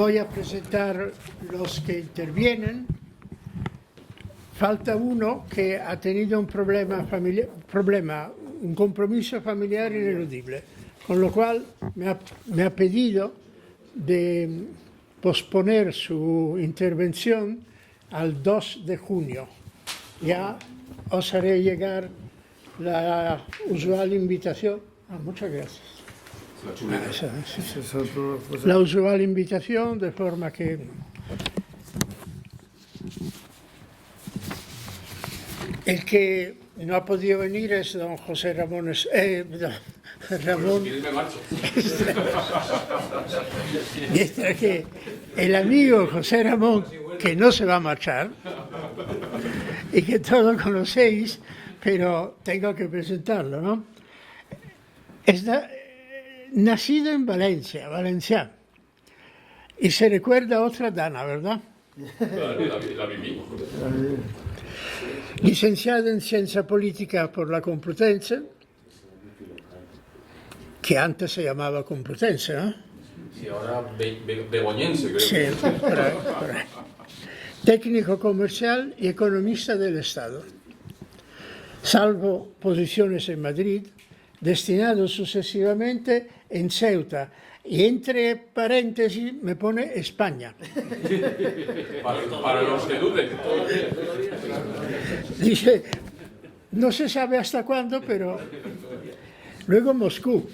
voy a presentar los que intervienen. Falta uno que ha tenido un problema, un compromiso familiar ineludible, con lo cual me ha pedido de posponer su intervención al 2 de junio. Ya os haré llegar la usual invitación. Muchas gracias. La usual invitación, de forma que el que no ha podido venir es don José Ramón. Ramón. Mientras que el amigo José Ramón, que no se va a marchar y que todos conocéis, pero tengo que presentarlo, ¿no? Está nacido en Valencia, valenciano, y se recuerda otra Dana, ¿verdad? La viví. Licenciado en Ciencia Política por la Complutense, que antes se llamaba Complutense, ¿no? Sí, ahora begoñense, creo. Sí, por ahí. Técnico comercial y economista del Estado. Salvo posiciones en Madrid, destinado sucesivamente en Ceuta, y entre paréntesis me pone España. Para los que duden. Dice, no se sabe hasta cuándo, pero luego Moscú.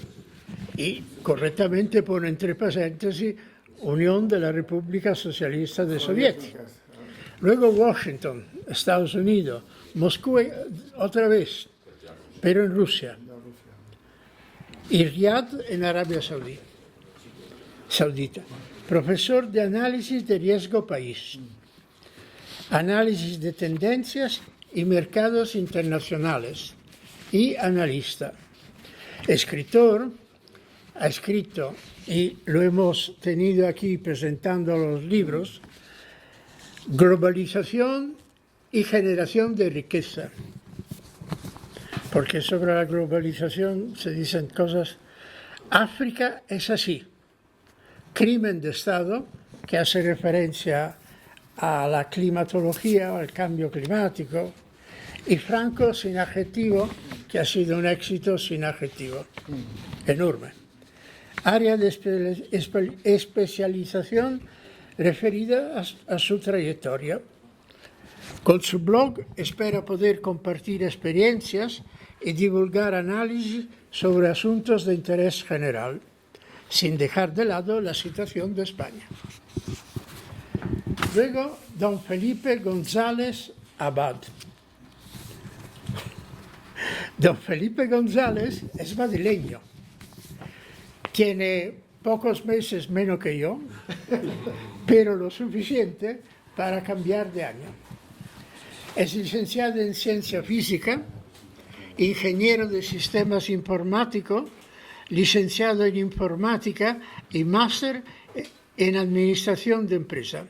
Y correctamente pone entre paréntesis Unión de la República Socialista de Soviética. Luego Washington, Estados Unidos, Moscú otra vez, pero en Rusia. Y Riad en Arabia Saudita. Profesor de análisis de riesgo país, análisis de tendencias y mercados internacionales y analista. Escritor, ha escrito, y lo hemos tenido aquí presentando los libros, Globalización y generación de riqueza. Porque sobre la globalización se dicen cosas. África es así. Crimen de Estado, que hace referencia a la climatología, al cambio climático. Y Franco sin adjetivo, que ha sido un éxito sin adjetivo. Enorme. Área de especialización referida a su trayectoria. Con su blog espera poder compartir experiencias y divulgar análisis sobre asuntos de interés general, sin dejar de lado la situación de España. Luego, don Felipe González Abad. Don Felipe González es madrileño. Tiene pocos meses menos que yo, pero lo suficiente para cambiar de año. Es licenciado en Ciencia Física, ingeniero de Sistemas Informáticos, licenciado en Informática y máster en Administración de Empresa.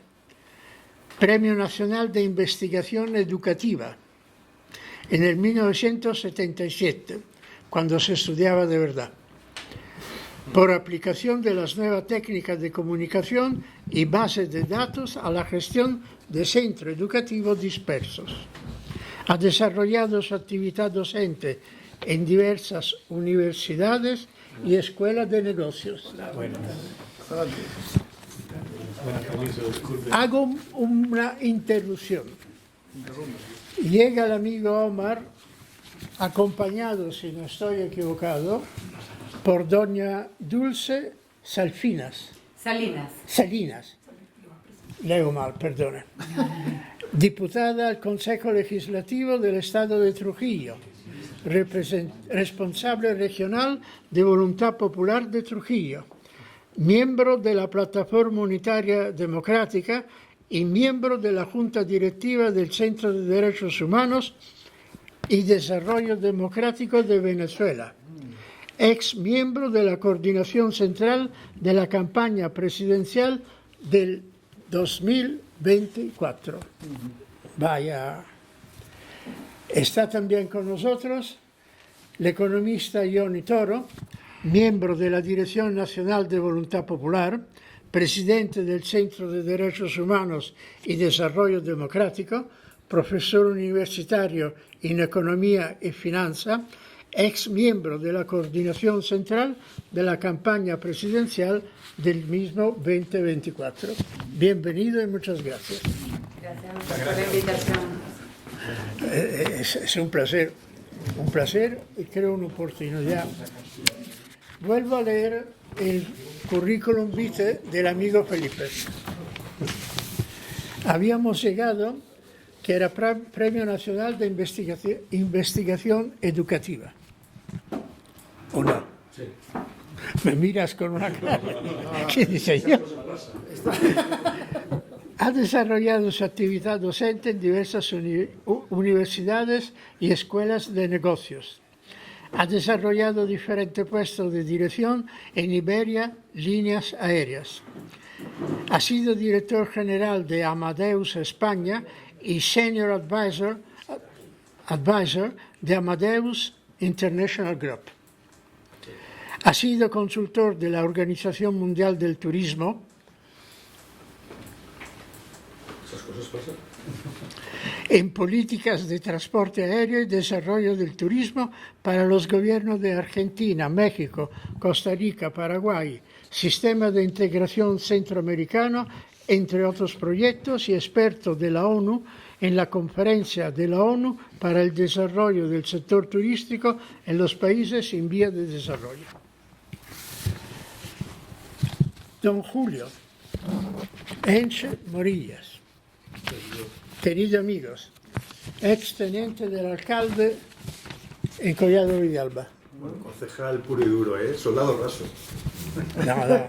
Premio Nacional de Investigación Educativa en el 1977, cuando se estudiaba de verdad, por aplicación de las nuevas técnicas de comunicación y bases de datos a la gestión de centros educativos dispersos. Ha desarrollado su actividad docente en diversas universidades y escuelas de negocios. Hago una interrupción. Llega el amigo Omar, acompañado, si no estoy equivocado, por doña Dulce Salinas. Leo mal, perdone. Diputada al Consejo Legislativo del Estado de Trujillo, responsable regional de Voluntad Popular de Trujillo, miembro de la Plataforma Unitaria Democrática y miembro de la Junta Directiva del Centro de Derechos Humanos y Desarrollo Democrático de Venezuela, ex miembro de la Coordinación Central de la campaña presidencial del 2024. Vaya. Está también con nosotros el economista Johnny Toro, miembro de la Dirección Nacional de Voluntad Popular, presidente del Centro de Derechos Humanos y Desarrollo Democrático, profesor universitario en Economía y Finanza, ex miembro de la Coordinación Central de la campaña presidencial del mismo 2024. Bienvenido y muchas gracias. Gracias por la invitación. Es un placer y creo una oportunidad. Vuelvo a leer el currículum vitae del amigo Felipe. Habíamos llegado que era Premio Nacional de Investigación Educativa. ¿O no? Sí. Me miras con una cara. ¿Qué dice yo? Ha desarrollado su actividad docente en diversas universidades y escuelas de negocios. Ha desarrollado diferentes puestos de dirección en Iberia Líneas Aéreas. Ha sido director general de Amadeus España y Senior Advisor de Amadeus International Group. Ha sido consultor de la Organización Mundial del Turismo. ¿Esas cosas pasan? En políticas de transporte aéreo y desarrollo del turismo para los gobiernos de Argentina, México, Costa Rica, Paraguay, Sistema de Integración Centroamericano, entre otros proyectos, y experto de la ONU en la Conferencia de la ONU para el Desarrollo del Sector Turístico en los países en vía de desarrollo. Don Julio Enche Morillas, queridos amigos, ex teniente del alcalde en Collado Villalba. Bueno, concejal puro y duro, soldado raso. No.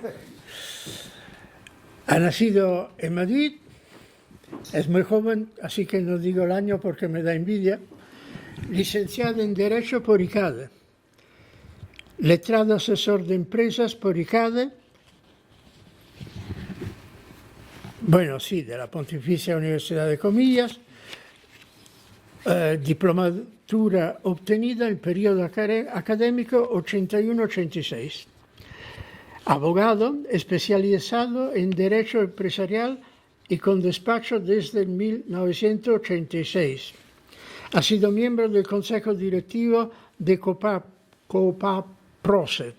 Ha nacido en Madrid, es muy joven, así que no digo el año porque me da envidia. Licenciado en Derecho por ICADE, letrado asesor de empresas por ICADE, de la Pontificia Universidad de Comillas, diplomatura obtenida en el periodo académico 81-86. Abogado especializado en Derecho Empresarial y con despacho desde 1986. Ha sido miembro del Consejo Directivo de COPAPROSE,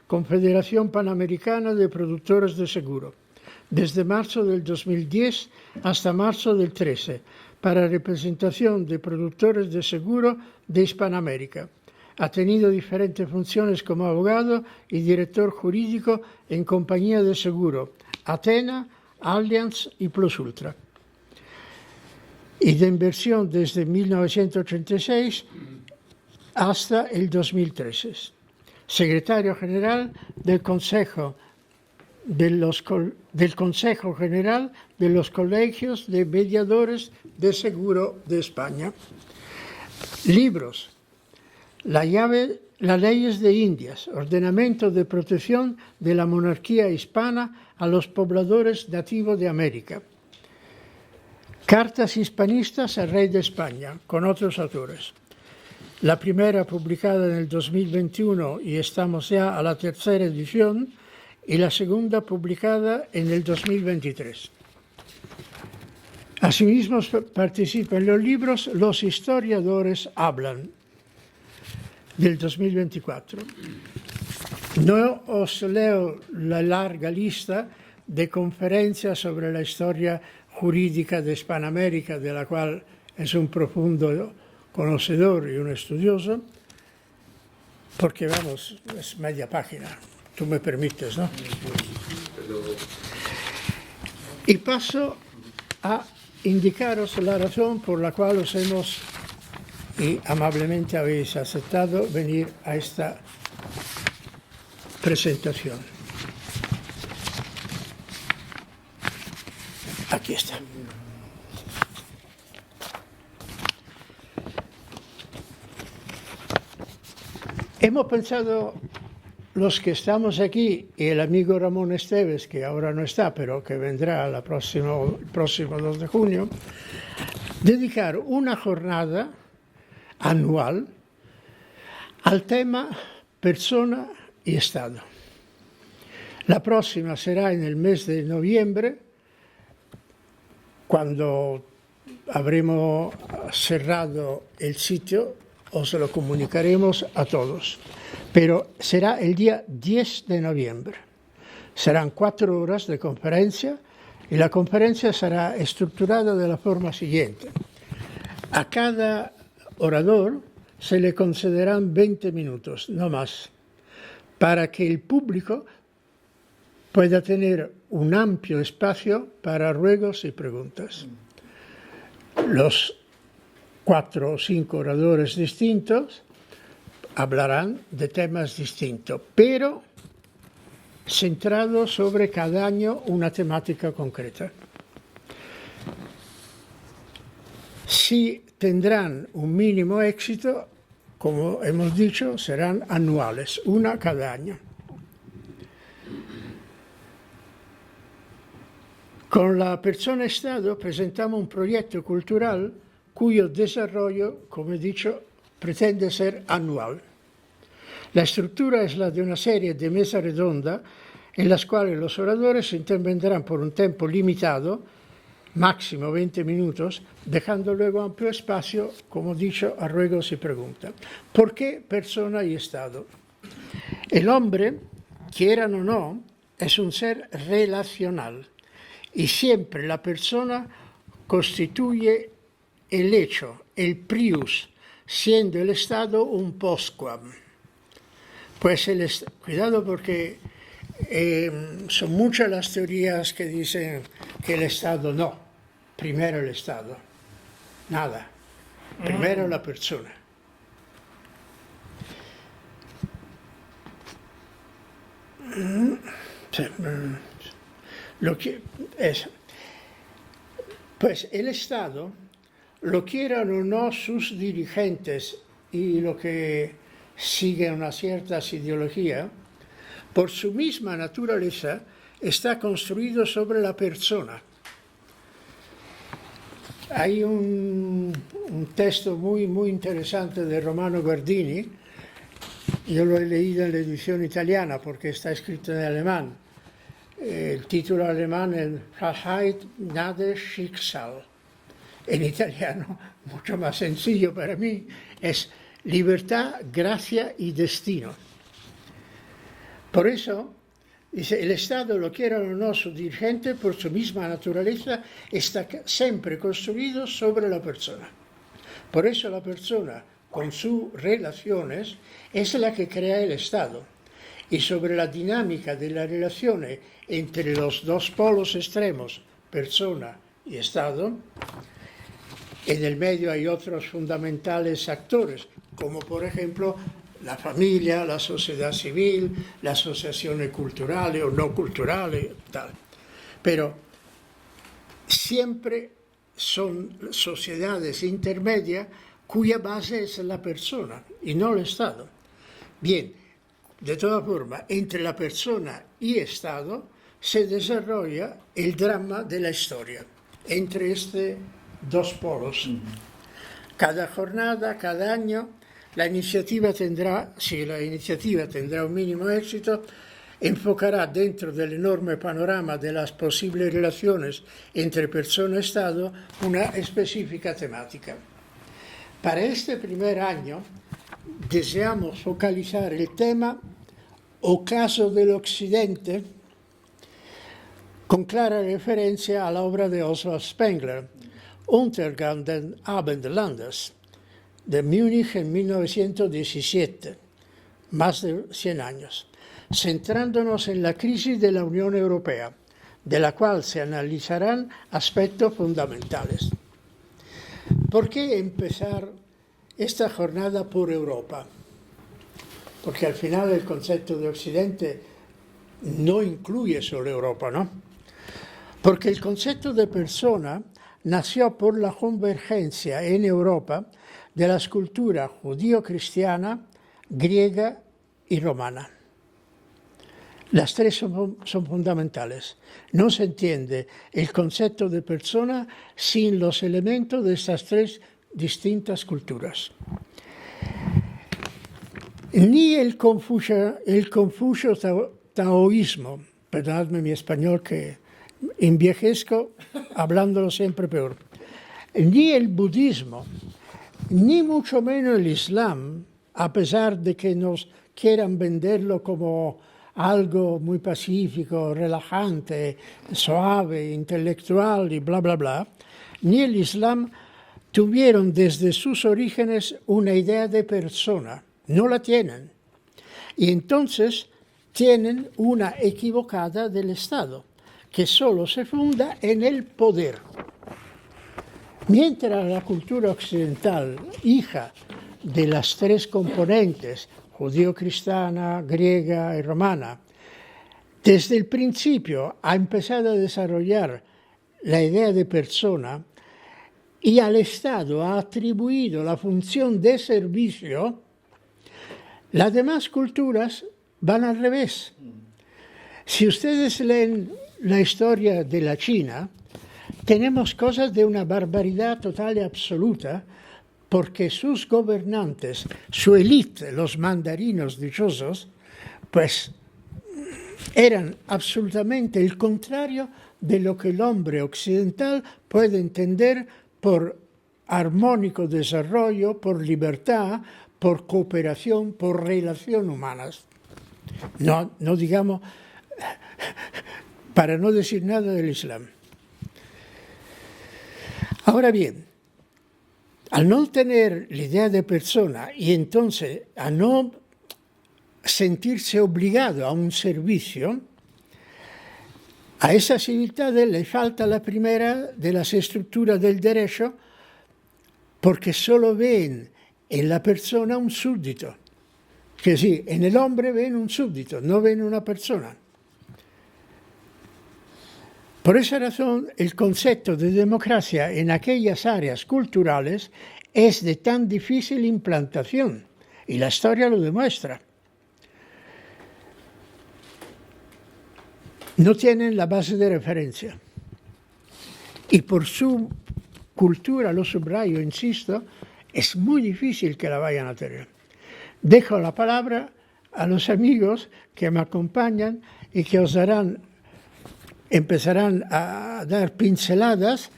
Confederación Panamericana de Productores de Seguro, desde marzo del 2010 hasta marzo del 2013, para representación de productores de seguro de Hispanoamérica. Ha tenido diferentes funciones como abogado y director jurídico en compañía de seguro, Athena, Allianz y Plus Ultra. Y de inversión desde 1986 hasta el 2013. Secretario General del Consejo General de los Colegios de Mediadores de Seguro de España. Libros: Las leyes de Indias, ordenamiento de protección de la monarquía hispana a los pobladores nativos de América. Cartas hispanistas al rey de España, con otros autores. La primera publicada en el 2021 y estamos ya a la tercera edición, y la segunda publicada en el 2023. Asimismo participa en los libros Los historiadores hablan, del 2024. No os leo la larga lista de conferencias sobre la historia jurídica de Hispanoamérica, de la cual es un profundo conocedor y un estudioso, porque es media página. Tú me permites, ¿no? Y paso a indicaros la razón por la cual os hemos y amablemente habéis aceptado venir a esta presentación. Aquí está. Hemos pensado, los que estamos aquí, y el amigo Ramón Esteves, que ahora no está, pero que vendrá el próximo 2 de junio, dedicar una jornada anual al tema persona y Estado. La próxima será en el mes de noviembre, cuando habremos cerrado el sitio, os lo comunicaremos a todos. Pero será el día 10 de noviembre. Serán 4 horas de conferencia y la conferencia será estructurada de la forma siguiente. A cada orador se le concederán 20 minutos, no más, para que el público pueda tener un amplio espacio para ruegos y preguntas. Los 4 o 5 oradores distintos hablarán de temas distintos, pero centrados sobre cada año una temática concreta. Si tendrán un mínimo éxito, como hemos dicho, serán anuales, una cada año. Con la persona Estado presentamos un proyecto cultural cuyo desarrollo, como he dicho, pretende ser anual. La estructura es la de una serie de mesas redondas en las cuales los oradores intervendrán por un tiempo limitado, máximo 20 minutos, dejando luego amplio espacio, como he dicho, a ruegos y preguntas. ¿Por qué persona y Estado? El hombre, quieran o no, es un ser relacional y siempre la persona constituye el hecho, el prius, siendo el Estado un postquam. Pues cuidado porque son muchas las teorías que dicen que el Estado no, primero el Estado, nada, primero la persona. Pues el Estado, lo quieran o no sus dirigentes y lo que sigue una cierta ideología, por su misma naturaleza está construido sobre la persona. Hay un texto muy interesante de Romano Guardini, yo lo he leído en la edición italiana porque está escrito en alemán. El título alemán es Freiheit, Gnade, Schicksal. En italiano, mucho más sencillo para mí, es libertad, gracia y destino. Por eso, dice, el Estado, lo quieran o no su dirigente, por su misma naturaleza, está siempre construido sobre la persona. Por eso la persona, con sus relaciones, es la que crea el Estado. Y sobre la dinámica de las relaciones entre los dos polos extremos, persona y Estado, en el medio hay otros fundamentales actores, como por ejemplo la familia, la sociedad civil, las asociaciones culturales o no culturales, tal. Pero siempre son sociedades intermedias cuya base es la persona y no el Estado. Bien, de todas formas, entre la persona y Estado se desarrolla el drama de la historia, entre estos dos polos. Cada jornada, cada año, la iniciativa tendrá, si la iniciativa tendrá un mínimo éxito, enfocará dentro del enorme panorama de las posibles relaciones entre persona y Estado una específica temática. Para este primer año deseamos focalizar el tema Ocaso del Occidente, con clara referencia a la obra de Oswald Spengler, Untergang des Abendlandes, de Múnich en 1917, más de 100 años, centrándonos en la crisis de la Unión Europea, de la cual se analizarán aspectos fundamentales. ¿Por qué empezar esta jornada por Europa? Porque al final el concepto de Occidente no incluye solo Europa, ¿no? Porque el concepto de persona nació por la convergencia en Europa de las culturas judío-cristiana, griega y romana. Las tres son fundamentales. No se entiende el concepto de persona sin los elementos de estas tres distintas culturas. Ni el Confucio taoísmo, perdonadme mi español que envejezco hablándolo siempre peor, ni el budismo, ni mucho menos el Islam, a pesar de que nos quieran venderlo como algo muy pacífico, relajante, suave, intelectual y bla, bla, bla, ni el Islam tuvieron desde sus orígenes una idea de persona, no la tienen. Y entonces tienen una equivocada del Estado, que solo se funda en el poder. Mientras la cultura occidental, hija de las tres componentes, judío-cristiana, griega y romana, desde el principio ha empezado a desarrollar la idea de persona y al Estado ha atribuido la función de servicio, las demás culturas van al revés. Si ustedes leen la historia de la China, tenemos cosas de una barbaridad total y absoluta, porque sus gobernantes, su élite, los mandarinos dichosos, pues eran absolutamente el contrario de lo que el hombre occidental puede entender por armónico desarrollo, por libertad, por cooperación, por relación humanas. No digamos, para no decir nada del Islam. Ahora bien, al no tener la idea de persona y entonces a no sentirse obligado a un servicio, a esas civilidades le falta la primera de las estructuras del derecho, porque solo ven en la persona un súbdito. Que sí, en el hombre ven un súbdito, no ven una persona. Por esa razón, el concepto de democracia en aquellas áreas culturales es de tan difícil implantación, y la historia lo demuestra. No tienen la base de referencia. Y por su cultura, lo subrayo, insisto, es muy difícil que la vayan a tener. Dejo la palabra a los amigos que me acompañan y que os empezarán a dar pinceladas,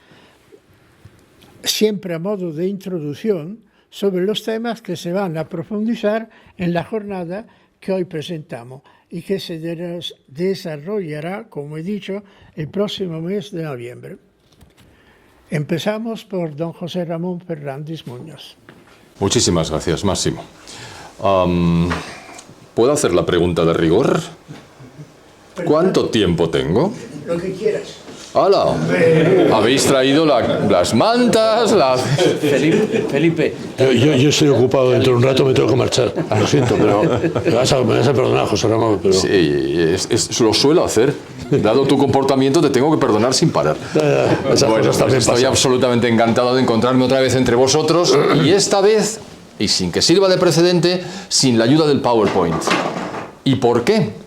siempre a modo de introducción, sobre los temas que se van a profundizar en la jornada que hoy presentamos y que se desarrollará, como he dicho, el próximo mes de noviembre. Empezamos por don José Ramón Fernández Muñoz. Muchísimas gracias, Máximo. ¿Puedo hacer la pregunta de rigor? ¿Cuánto tiempo tengo? Lo que quieras. ¡Hala! ¿Habéis traído las mantas? Felipe. Yo estoy ocupado, dentro de un rato me tengo que marchar. Lo siento, pero me vas a perdonar, José Ramón. Pero... Sí, lo suelo hacer. Dado tu comportamiento, te tengo que perdonar sin parar. Bueno, pues estoy absolutamente encantado de encontrarme otra vez entre vosotros, y esta vez, y sin que sirva de precedente, sin la ayuda del PowerPoint. ¿Y por qué?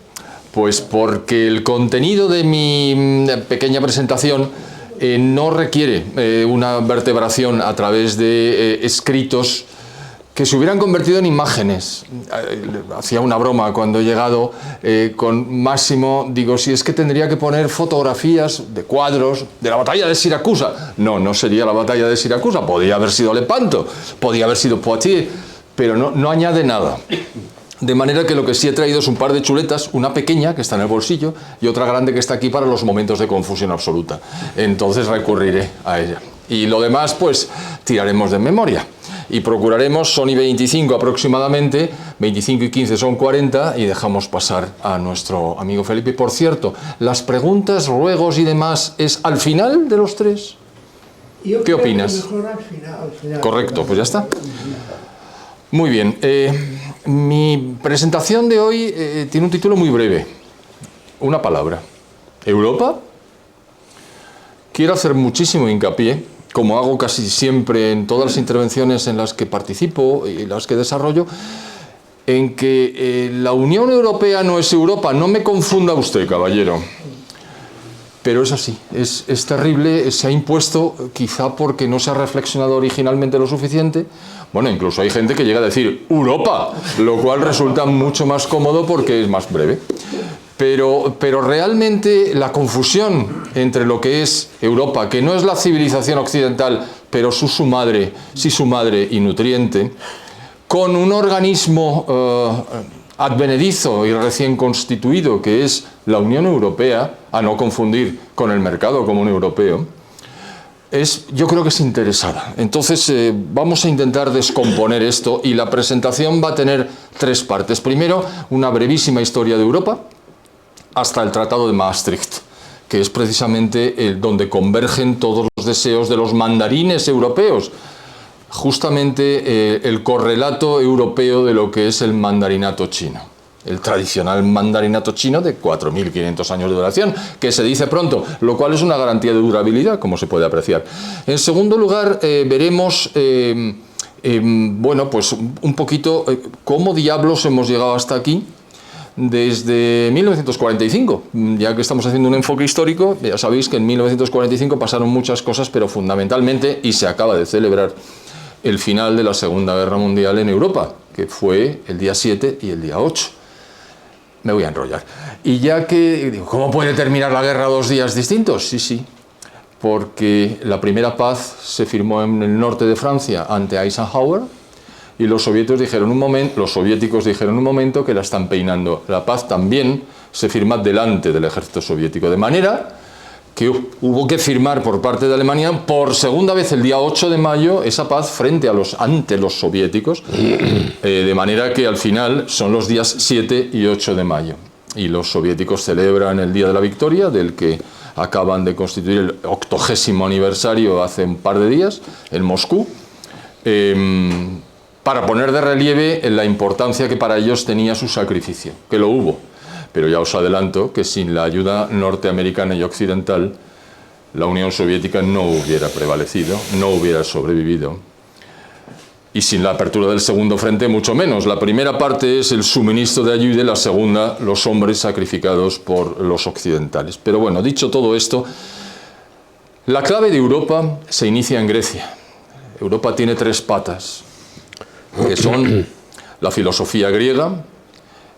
Pues porque el contenido de mi pequeña presentación no requiere una vertebración a través de escritos que se hubieran convertido en imágenes. Hacía una broma cuando he llegado con Máximo, digo, si es que tendría que poner fotografías de cuadros de la batalla de Siracusa. No sería la batalla de Siracusa, podía haber sido Lepanto, podía haber sido Poitiers, pero no añade nada. De manera que lo que sí he traído es un par de chuletas, una pequeña que está en el bolsillo y otra grande que está aquí para los momentos de confusión absoluta. Entonces recurriré a ella. Y lo demás, pues, tiraremos de memoria. Y procuraremos, son y 25 aproximadamente, 25 y 15 son 40, y dejamos pasar a nuestro amigo Felipe. Por cierto, las preguntas, ruegos y demás, ¿es al final de los tres? ¿Qué opinas? Mejor al final. Correcto, pues ya está. Muy bien. Mi presentación de hoy tiene un título muy breve. Una palabra. ¿Europa? Quiero hacer muchísimo hincapié, como hago casi siempre en todas las intervenciones en las que participo y las que desarrollo, en que la Unión Europea no es Europa. No me confunda usted, caballero. Pero es así, es terrible, se ha impuesto, quizá porque no se ha reflexionado originalmente lo suficiente. Bueno, incluso hay gente que llega a decir Europa, lo cual resulta mucho más cómodo porque es más breve. Pero realmente la confusión entre lo que es Europa, que no es la civilización occidental, pero sí su madre y nutriente, con un organismo advenedizo y recién constituido, que es la Unión Europea, a no confundir con el mercado común europeo, yo creo que es interesada. Entonces vamos a intentar descomponer esto y la presentación va a tener 3 partes. Primero, una brevísima historia de Europa, hasta el Tratado de Maastricht, que es precisamente donde convergen todos los deseos de los mandarines europeos, justamente el correlato europeo de lo que es el mandarinato chino, el tradicional mandarinato chino de 4.500 años de duración, que se dice pronto, lo cual es una garantía de durabilidad, como se puede apreciar. En segundo lugar, veremos bueno, pues un poquito cómo diablos hemos llegado hasta aquí, desde 1945, ya que estamos haciendo un enfoque histórico. Ya sabéis que en 1945 pasaron muchas cosas, pero fundamentalmente, y se acaba de celebrar, el final de la Segunda Guerra Mundial en Europa, que fue el día 7 y el día 8. Me voy a enrollar. Y ya que, digo, ¿cómo puede terminar la guerra 2 días distintos? Sí, porque la primera paz se firmó en el norte de Francia ante Eisenhower, y los soviéticos dijeron un momento que la están peinando. La paz también se firma delante del ejército soviético, de manera que hubo que firmar por parte de Alemania por segunda vez el día 8 de mayo esa paz ante los soviéticos, de manera que al final son los días 7 y 8 de mayo. Y los soviéticos celebran el Día de la Victoria, del que acaban de constituir el 80º aniversario hace un par de días en Moscú, para poner de relieve la importancia que para ellos tenía su sacrificio, que lo hubo. Pero ya os adelanto que sin la ayuda norteamericana y occidental, la Unión Soviética no hubiera prevalecido, no hubiera sobrevivido. Y sin la apertura del segundo frente, mucho menos. La primera parte es el suministro de ayuda y la segunda, los hombres sacrificados por los occidentales. Pero bueno, dicho todo esto, la clave de Europa se inicia en Grecia. Europa tiene 3 patas, que son la filosofía griega,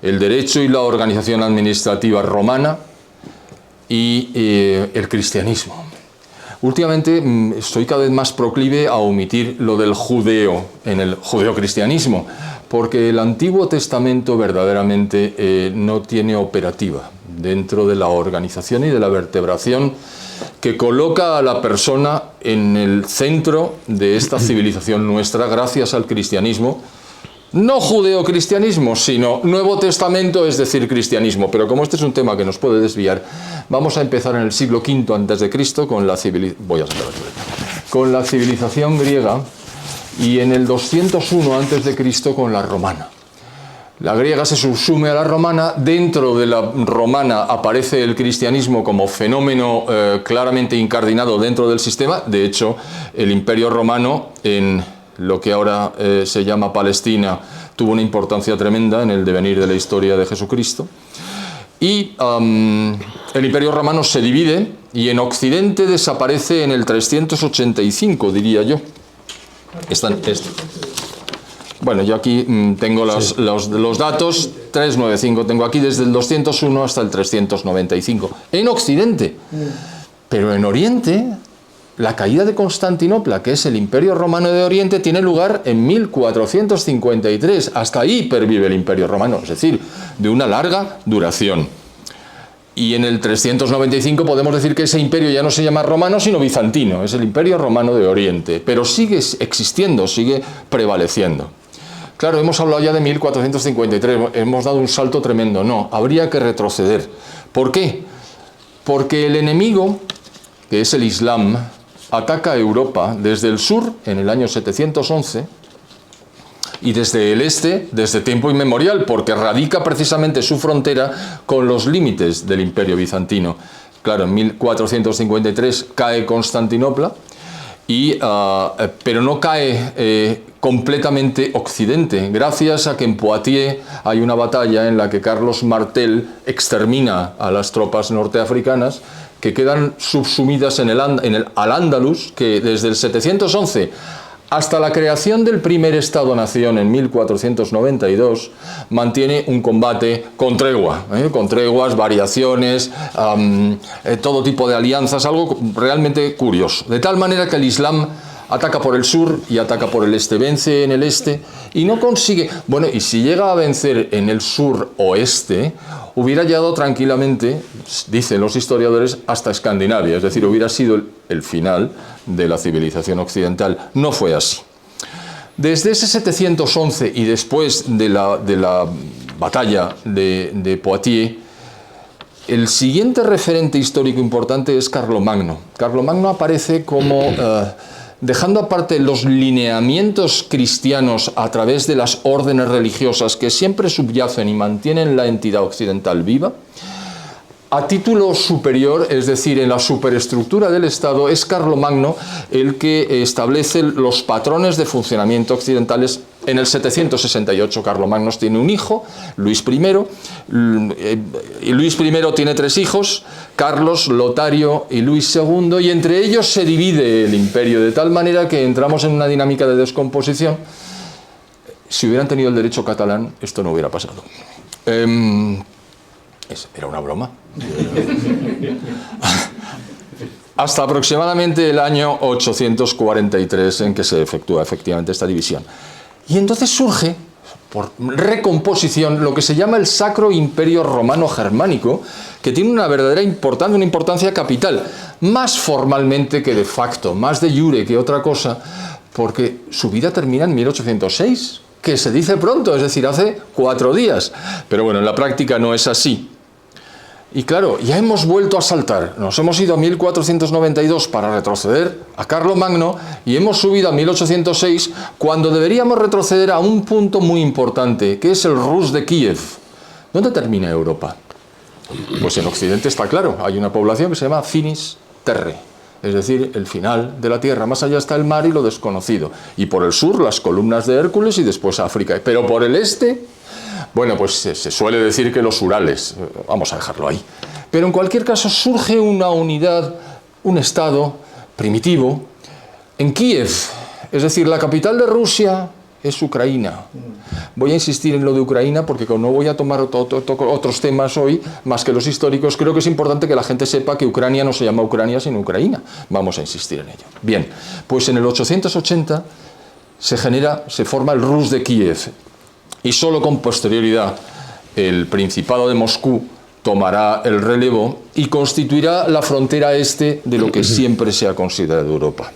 el derecho y la organización administrativa romana y el cristianismo. Últimamente estoy cada vez más proclive a omitir lo del judeo en el judeocristianismo, porque el Antiguo Testamento verdaderamente no tiene operativa dentro de la organización y de la vertebración que coloca a la persona en el centro de esta civilización nuestra gracias al cristianismo. No judeocristianismo, sino Nuevo Testamento, es decir, cristianismo. Pero como este es un tema que nos puede desviar, vamos a empezar en el siglo V a.C. con la civilización griega y en el 201 a.C. con la romana. La griega se subsume a la romana. Dentro de la romana aparece el cristianismo como fenómeno claramente incardinado dentro del sistema. De hecho, el Imperio Romano en lo que ahora se llama Palestina tuvo una importancia tremenda en el devenir de la historia de Jesucristo. Y el Imperio Romano se divide y en Occidente desaparece en el 385, diría yo. Bueno, yo aquí tengo los datos, 395, tengo aquí desde el 201 hasta el 395, en Occidente. Pero en Oriente, la caída de Constantinopla, que es el Imperio Romano de Oriente, tiene lugar en 1453. Hasta ahí pervive el Imperio Romano, es decir, de una larga duración. Y en el 395 podemos decir que ese imperio ya no se llama romano, sino bizantino, es el Imperio Romano de Oriente, pero sigue existiendo, sigue prevaleciendo. Claro, hemos hablado ya de 1453, hemos dado un salto tremendo. No, habría que retroceder. ¿Por qué? Porque el enemigo, que es el Islam, ataca a Europa desde el sur en el año 711 y desde el este desde tiempo inmemorial, porque radica precisamente su frontera con los límites del Imperio bizantino. Claro, en 1453 cae Constantinopla, pero no cae completamente Occidente, gracias a que en Poitiers hay una batalla en la que Carlos Martel extermina a las tropas norteafricanas que quedan subsumidas en el Al-Ándalus, que desde el 711 hasta la creación del primer Estado-Nación en 1492, mantiene un combate con tregua, con treguas, variaciones, todo tipo de alianzas, algo realmente curioso. De tal manera que el Islam ataca por el sur y ataca por el este, vence en el este y no consigue... Bueno, y si llega a vencer en el sur-oeste, hubiera llegado tranquilamente, dicen los historiadores, hasta Escandinavia, es decir, hubiera sido el final de la civilización occidental. No fue así. Desde ese 711 y después de la batalla de Poitiers, el siguiente referente histórico importante es Carlomagno. Carlomagno aparece como... dejando aparte los lineamientos cristianos a través de las órdenes religiosas que siempre subyacen y mantienen la entidad occidental viva, a título superior, es decir, en la superestructura del Estado, es Carlomagno el que establece los patrones de funcionamiento occidentales. En el 768 Carlomagno tiene un hijo, Luis I, y Luis I tiene 3 hijos, Carlos, Lotario y Luis II, y entre ellos se divide el imperio, de tal manera que entramos en una dinámica de descomposición. Si hubieran tenido el derecho catalán, esto no hubiera pasado. Era una broma. Hasta aproximadamente el año 843 en que se efectúa efectivamente esta división. Y entonces surge, por recomposición, lo que se llama el Sacro Imperio Romano Germánico, que tiene una verdadera importancia, una importancia capital, más formalmente que de facto, más de jure que otra cosa, porque su vida termina en 1806, que se dice pronto, es decir, hace 4 días. Pero bueno, en la práctica no es así. Y claro, ya hemos vuelto a saltar, nos hemos ido a 1492 para retroceder a Carlomagno y hemos subido a 1806 cuando deberíamos retroceder a un punto muy importante, que es el Rus de Kiev. ¿Dónde termina Europa? Pues en Occidente está claro, hay una población que se llama Finis Terre, es decir, el final de la tierra, más allá está el mar y lo desconocido, y por el sur las columnas de Hércules y después África, pero por el este... Bueno, pues se suele decir que los Urales, vamos a dejarlo ahí. Pero en cualquier caso surge una unidad, un estado primitivo en Kiev, es decir, la capital de Rusia es Ucrania. Voy a insistir en lo de Ucrania porque como no voy a tomar otros temas hoy, más que los históricos, creo que es importante que la gente sepa que Ucrania no se llama Ucrania sino Ucraína. Vamos a insistir en ello. Bien, pues en el 880 se forma el Rus de Kiev. Y solo con posterioridad el Principado de Moscú tomará el relevo y constituirá la frontera este de lo que siempre se ha considerado Europa.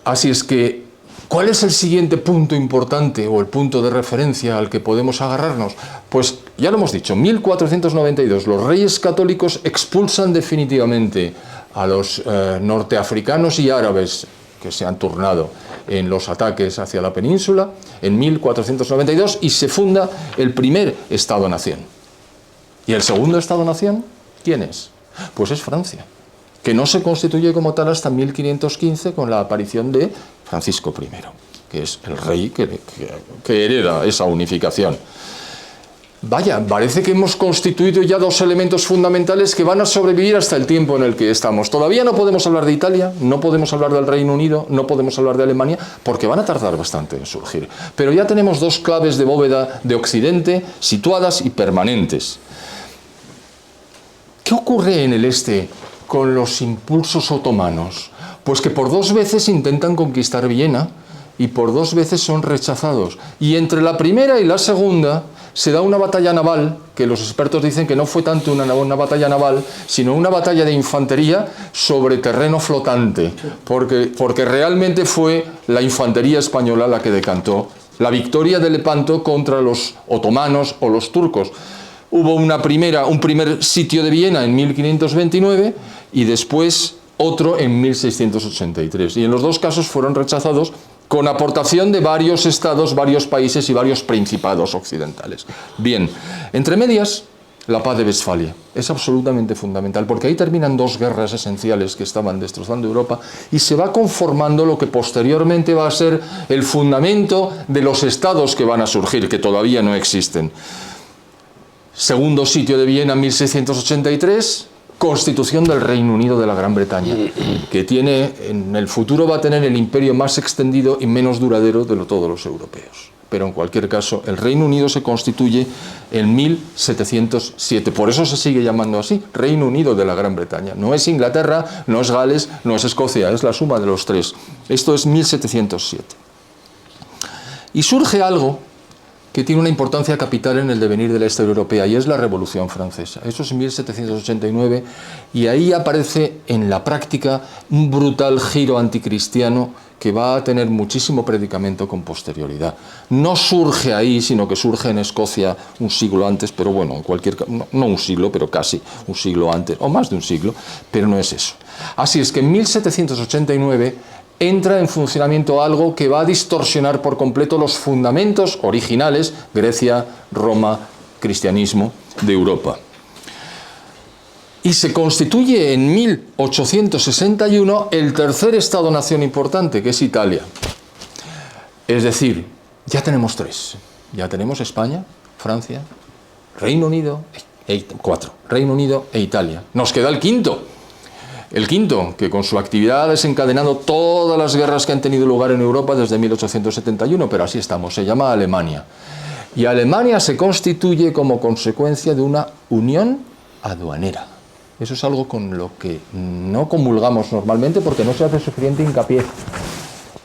Así es que, ¿cuál es el siguiente punto importante o el punto de referencia al que podemos agarrarnos? Pues ya lo hemos dicho, 1492 los reyes católicos expulsan definitivamente a los norteafricanos y árabes que se han turnado en los ataques hacia la península en 1492 y se funda el primer Estado-Nación. ¿Y el segundo Estado-Nación? ¿Quién es? Pues es Francia, que no se constituye como tal hasta 1515 con la aparición de Francisco I, que es el rey que hereda esa unificación. Vaya, parece que hemos constituido ya 2 elementos fundamentales que van a sobrevivir hasta el tiempo en el que estamos. Todavía no podemos hablar de Italia, no podemos hablar del Reino Unido, no podemos hablar de Alemania, porque van a tardar bastante en surgir. Pero ya tenemos 2 claves de bóveda de Occidente situadas y permanentes. ¿Qué ocurre en el este con los impulsos otomanos? Pues que por 2 veces intentan conquistar Viena y por 2 veces son rechazados. Y entre la primera y la segunda se da una batalla naval, que los expertos dicen que no fue tanto una batalla naval, sino una batalla de infantería sobre terreno flotante, porque realmente fue la infantería española la que decantó la victoria de Lepanto contra los otomanos o los turcos. Hubo un primer sitio de Viena en 1529 y después otro en 1683. Y en los 2 casos fueron rechazados con aportación de varios estados, varios países y varios principados occidentales. Bien, entre medias, la paz de Westfalia es absolutamente fundamental, porque ahí terminan 2 guerras esenciales que estaban destrozando Europa y se va conformando lo que posteriormente va a ser el fundamento de los estados que van a surgir, que todavía no existen. Segundo sitio de Viena, 1683, constitución del Reino Unido de la Gran Bretaña, que tiene, en el futuro va a tener el imperio más extendido y menos duradero de todos los europeos. Pero en cualquier caso, el Reino Unido se constituye en 1707. Por eso se sigue llamando así, Reino Unido de la Gran Bretaña. No es Inglaterra, no es Gales, no es Escocia, es la suma de los tres. Esto es 1707. Y surge algo que tiene una importancia capital en el devenir de la historia europea, y es la Revolución Francesa. Eso es en 1789, y ahí aparece en la práctica un brutal giro anticristiano que va a tener muchísimo predicamento con posterioridad. No surge ahí, sino que surge en Escocia un siglo antes, pero bueno, en cualquier caso, no un siglo, pero casi un siglo antes, o más de un siglo, pero no es eso. Así es que en 1789 entra en funcionamiento algo que va a distorsionar por completo los fundamentos originales, Grecia, Roma, cristianismo, de Europa. Y se constituye en 1861 el tercer Estado-nación importante, que es Italia. Es decir, ya tenemos tres. Ya tenemos España, Francia, Reino Unido, Reino Unido e Italia. Nos queda el quinto. El quinto, que con su actividad ha desencadenado todas las guerras que han tenido lugar en Europa desde 1871, pero así estamos, se llama Alemania. Y Alemania se constituye como consecuencia de una unión aduanera. Eso es algo con lo que no comulgamos normalmente porque no se hace suficiente hincapié.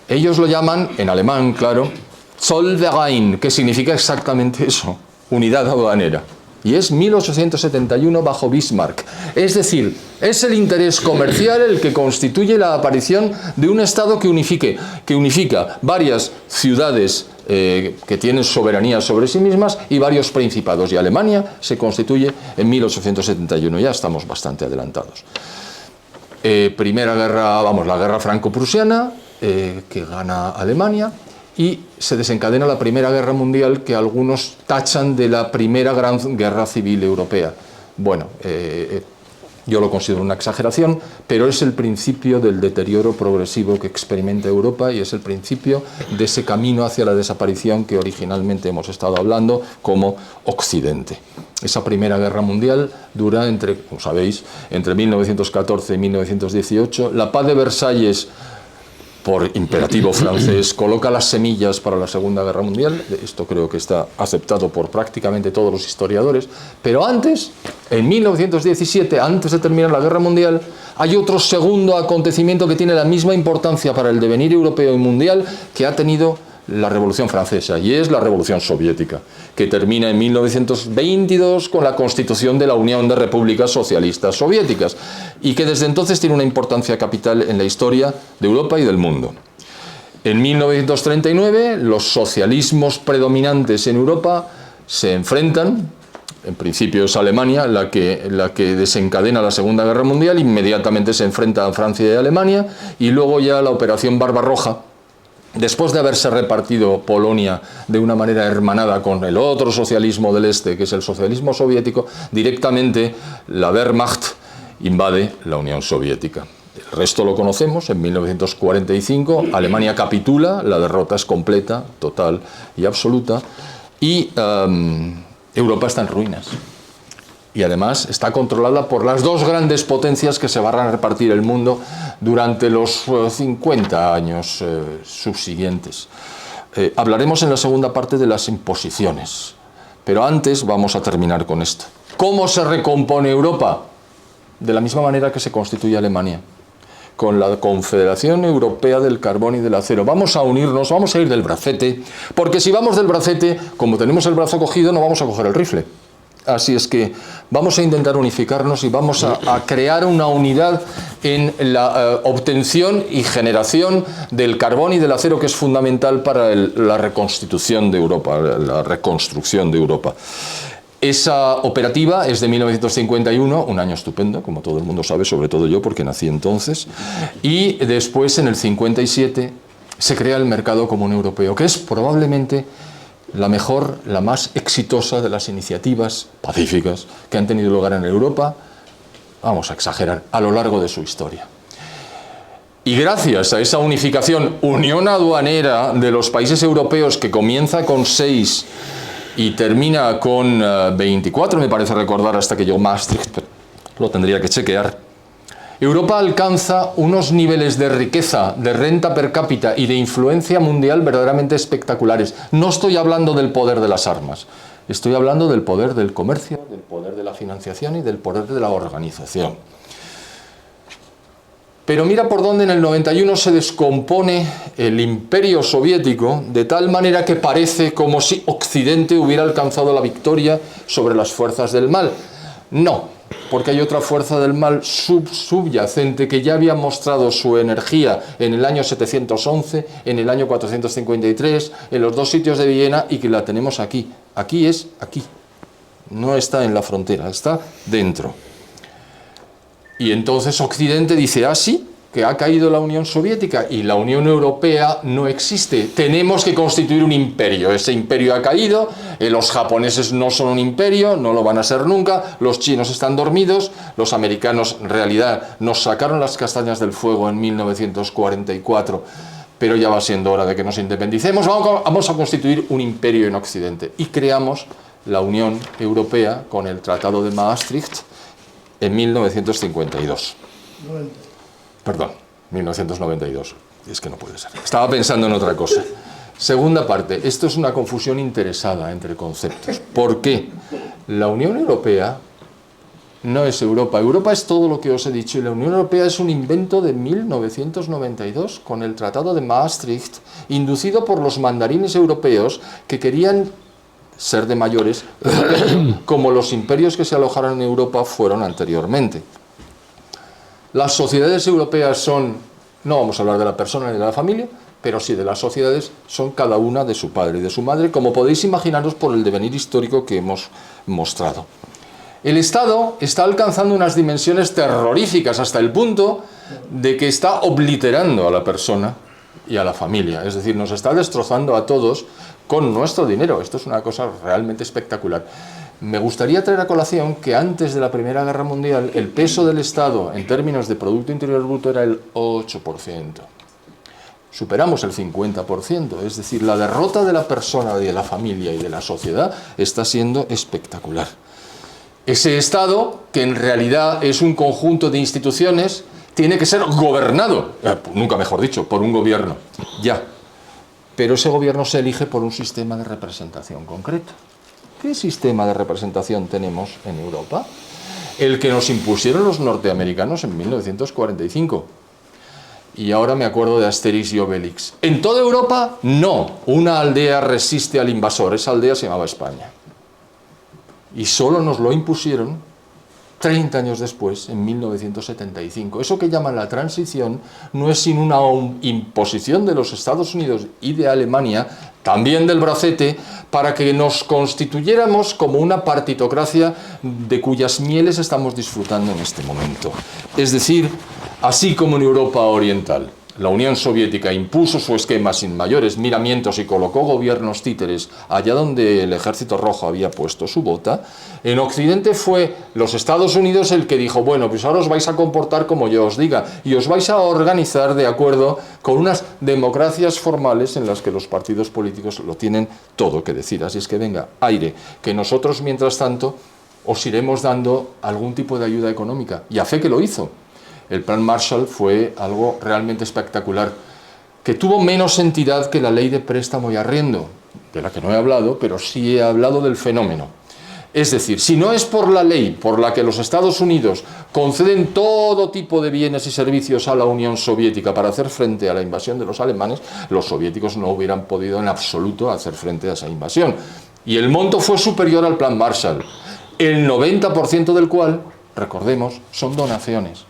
Ellos lo llaman, en alemán, claro, Zollverein, que significa exactamente eso, unidad aduanera. Y es 1871 bajo Bismarck. Es decir, es el interés comercial el que constituye la aparición de un Estado que unifica varias ciudades que tienen soberanía sobre sí mismas y varios principados. Y Alemania se constituye en 1871. Ya estamos bastante adelantados. Primera guerra, la guerra franco-prusiana, que gana Alemania. Y se desencadena la Primera Guerra Mundial, que algunos tachan de la primera gran guerra civil europea. Bueno, yo lo considero una exageración, pero es el principio del deterioro progresivo que experimenta Europa y es el principio de ese camino hacia la desaparición que originalmente hemos estado hablando como Occidente. Esa Primera Guerra Mundial dura, como sabéis, entre 1914 y 1918. La Paz de Versalles, por imperativo francés, coloca las semillas para la Segunda Guerra Mundial. Esto creo que está aceptado por prácticamente todos los historiadores. Pero antes, en 1917, antes de terminar la Guerra Mundial, hay otro segundo acontecimiento que tiene la misma importancia para el devenir europeo y mundial que ha tenido la Revolución Francesa, y es la Revolución Soviética, que termina en 1922 con la constitución de la Unión de Repúblicas Socialistas Soviéticas, y que desde entonces tiene una importancia capital en la historia de Europa y del mundo. En 1939, los socialismos predominantes en Europa se enfrentan. En principio es Alemania la que desencadena la Segunda Guerra Mundial, inmediatamente se enfrenta a Francia y Alemania, y luego ya la Operación Barbarroja, después de haberse repartido Polonia de una manera hermanada con el otro socialismo del este, que es el socialismo soviético, directamente la Wehrmacht invade la Unión Soviética. El resto lo conocemos. En 1945 Alemania capitula, la derrota es completa, total y absoluta, y Europa está en ruinas. Y además está controlada por las dos grandes potencias que se van a repartir el mundo durante los 50 años subsiguientes. Hablaremos en la segunda parte de las imposiciones, pero antes vamos a terminar con esto. ¿Cómo se recompone Europa? De la misma manera que se constituye Alemania, con la Confederación Europea del Carbón y del Acero. Vamos a unirnos, vamos a ir del bracete, porque si vamos del bracete, como tenemos el brazo cogido, no vamos a coger el rifle. Así es que vamos a intentar unificarnos y vamos a crear una unidad en la obtención y generación del carbón y del acero, que es fundamental para la reconstitución de Europa, la reconstrucción de Europa. Esa operativa es de 1951, un año estupendo, como todo el mundo sabe, sobre todo yo, porque nací entonces, y después, en el 57, se crea el Mercado Común Europeo, que es probablemente la mejor, la más exitosa de las iniciativas pacíficas que han tenido lugar en Europa, vamos a exagerar, a lo largo de su historia. Y gracias a esa unificación, unión aduanera de los países europeos, que comienza con 6 y termina con 24, me parece recordar, hasta que llegó Maastricht, lo tendría que chequear. Europa alcanza unos niveles de riqueza, de renta per cápita y de influencia mundial verdaderamente espectaculares. No estoy hablando del poder de las armas, estoy hablando del poder del comercio, del poder de la financiación y del poder de la organización. Pero mira por dónde en el 91 se descompone el imperio soviético de tal manera que parece como si Occidente hubiera alcanzado la victoria sobre las fuerzas del mal. No, porque hay otra fuerza del mal subyacente que ya había mostrado su energía en el año 711, en el año 453, en los dos sitios de Viena y que la tenemos aquí. Aquí es aquí. No está en la frontera, está dentro. Y entonces Occidente dice, ah, sí, que ha caído la Unión Soviética y la Unión Europea no existe. Tenemos que constituir un imperio. Ese imperio ha caído, los japoneses no son un imperio, no lo van a ser nunca, los chinos están dormidos, los americanos en realidad nos sacaron las castañas del fuego en 1944, pero ya va siendo hora de que nos independicemos. Vamos a constituir un imperio en Occidente. Y creamos la Unión Europea con el Tratado de Maastricht en 1952. Perdón, 1992. Es que no puede ser. Estaba pensando en otra cosa. Segunda parte. Esto es una confusión interesada entre conceptos. ¿Por qué? La Unión Europea no es Europa. Europa es todo lo que os he dicho y la Unión Europea es un invento de 1992 con el Tratado de Maastricht, inducido por los mandarines europeos que querían ser de mayores, como los imperios que se alojaron en Europa fueron anteriormente. Las sociedades europeas son, no vamos a hablar de la persona ni de la familia, pero sí de las sociedades, son cada una de su padre y de su madre, como podéis imaginaros por el devenir histórico que hemos mostrado. El Estado está alcanzando unas dimensiones terroríficas hasta el punto de que está obliterando a la persona y a la familia, es decir, nos está destrozando a todos con nuestro dinero. Esto es una cosa realmente espectacular. Me gustaría traer a colación que antes de la Primera Guerra Mundial el peso del Estado en términos de Producto Interior Bruto era el 8%. Superamos el 50%, es decir, la derrota de la persona, de la familia y de la sociedad está siendo espectacular. Ese Estado, que en realidad es un conjunto de instituciones, tiene que ser gobernado, nunca mejor dicho, por un gobierno, ya. Pero ese gobierno se elige por un sistema de representación concreto. ¿Qué sistema de representación tenemos en Europa? El que nos impusieron los norteamericanos en 1945. Y ahora me acuerdo de Asterix y Obelix. En toda Europa, no. Una aldea resiste al invasor. Esa aldea se llamaba España. Y solo nos lo impusieron 30 años después, en 1975. Eso que llaman la transición no es sino una imposición de los Estados Unidos y de Alemania, también del bracete, para que nos constituyéramos como una partitocracia de cuyas mieles estamos disfrutando en este momento. Es decir, así como en Europa Oriental la Unión Soviética impuso su esquema sin mayores miramientos y colocó gobiernos títeres allá donde el Ejército Rojo había puesto su bota, en Occidente fue los Estados Unidos el que dijo, bueno, pues ahora os vais a comportar como yo os diga y os vais a organizar de acuerdo con unas democracias formales en las que los partidos políticos lo tienen todo que decir. Así es que venga, aire, que nosotros mientras tanto os iremos dando algún tipo de ayuda económica. Y a fe que lo hizo. El Plan Marshall fue algo realmente espectacular, que tuvo menos entidad que la ley de préstamo y arriendo, de la que no he hablado, pero sí he hablado del fenómeno. Es decir, si no es por la ley por la que los Estados Unidos conceden todo tipo de bienes y servicios a la Unión Soviética para hacer frente a la invasión de los alemanes, los soviéticos no hubieran podido en absoluto hacer frente a esa invasión. Y el monto fue superior al Plan Marshall, el 90% del cual, recordemos, son donaciones.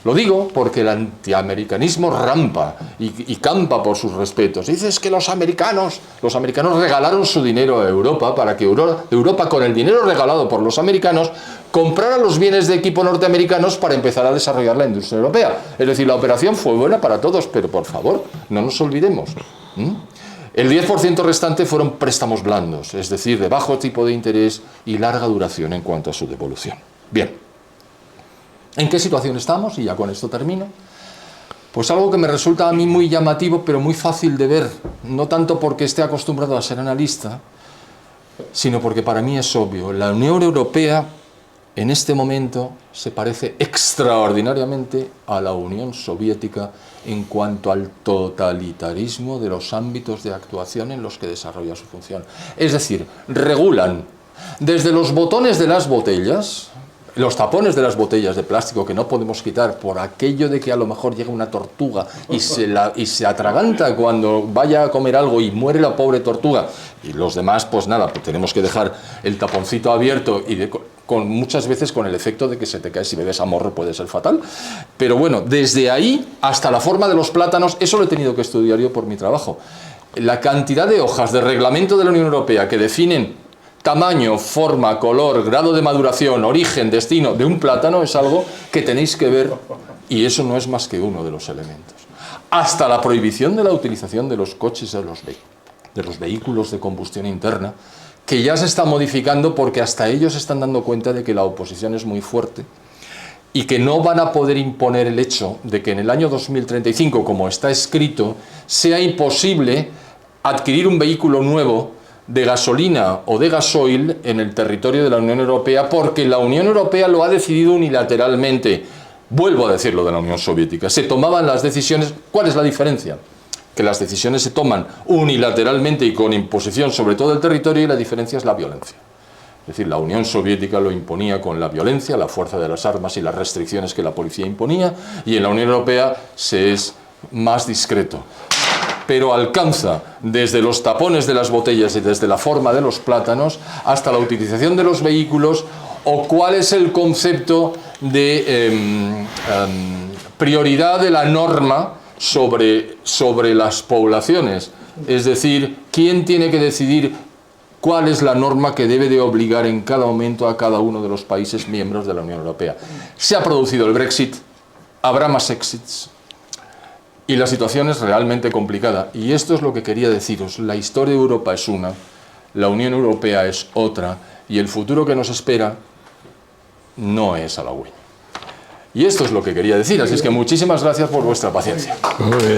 Lo digo porque el antiamericanismo rampa y campa por sus respetos. Dices que los americanos regalaron su dinero a Europa para que Europa, con el dinero regalado por los americanos, comprara los bienes de equipo norteamericanos para empezar a desarrollar la industria europea. Es decir, la operación fue buena para todos, pero por favor, no nos olvidemos. El 10% restante fueron préstamos blandos, es decir, de bajo tipo de interés y larga duración en cuanto a su devolución. Bien. ¿En qué situación estamos? Y ya con esto termino. Pues algo que me resulta a mí muy llamativo, pero muy fácil de ver, no tanto porque esté acostumbrado a ser analista, sino porque para mí es obvio. La Unión Europea en este momento se parece extraordinariamente a la Unión Soviética en cuanto al totalitarismo de los ámbitos de actuación en los que desarrolla su función. Es decir, regulan desde los botones de las botellas, los tapones de las botellas de plástico que no podemos quitar por aquello de que a lo mejor llega una tortuga y se atraganta cuando vaya a comer algo y muere la pobre tortuga, y los demás pues nada, pues tenemos que dejar el taponcito abierto y muchas veces con el efecto de que se te cae si bebes a morro, puede ser fatal. Pero bueno, desde ahí hasta la forma de los plátanos, eso lo he tenido que estudiar yo por mi trabajo. La cantidad de hojas de reglamento de la Unión Europea que definen tamaño, forma, color, grado de maduración, origen, destino de un plátano es algo que tenéis que ver, y eso no es más que uno de los elementos. Hasta la prohibición de la utilización de los coches, de los vehículos de combustión interna, que ya se está modificando porque hasta ellos se están dando cuenta de que la oposición es muy fuerte y que no van a poder imponer el hecho de que en el año 2035, como está escrito, sea imposible adquirir un vehículo nuevo de gasolina o de gasoil en el territorio de la Unión Europea, porque la Unión Europea lo ha decidido unilateralmente. Vuelvo a decirlo de la Unión Soviética. Se tomaban las decisiones. ¿Cuál es la diferencia? Que las decisiones se toman unilateralmente y con imposición sobre todo el territorio, y la diferencia es la violencia. Es decir, la Unión Soviética lo imponía con la violencia, la fuerza de las armas y las restricciones que la policía imponía, y en la Unión Europea se es más discreto. Pero alcanza desde los tapones de las botellas y desde la forma de los plátanos hasta la utilización de los vehículos, o cuál es el concepto de prioridad de la norma sobre las poblaciones. Es decir, ¿quién tiene que decidir cuál es la norma que debe de obligar en cada momento a cada uno de los países miembros de la Unión Europea? Se ha producido el Brexit, habrá más exits, y la situación es realmente complicada. Y esto es lo que quería deciros. La historia de Europa es una, la Unión Europea es otra, y el futuro que nos espera no es halagüeño. Y esto es lo que quería decir. Así es que muchísimas gracias por vuestra paciencia. Muy bien.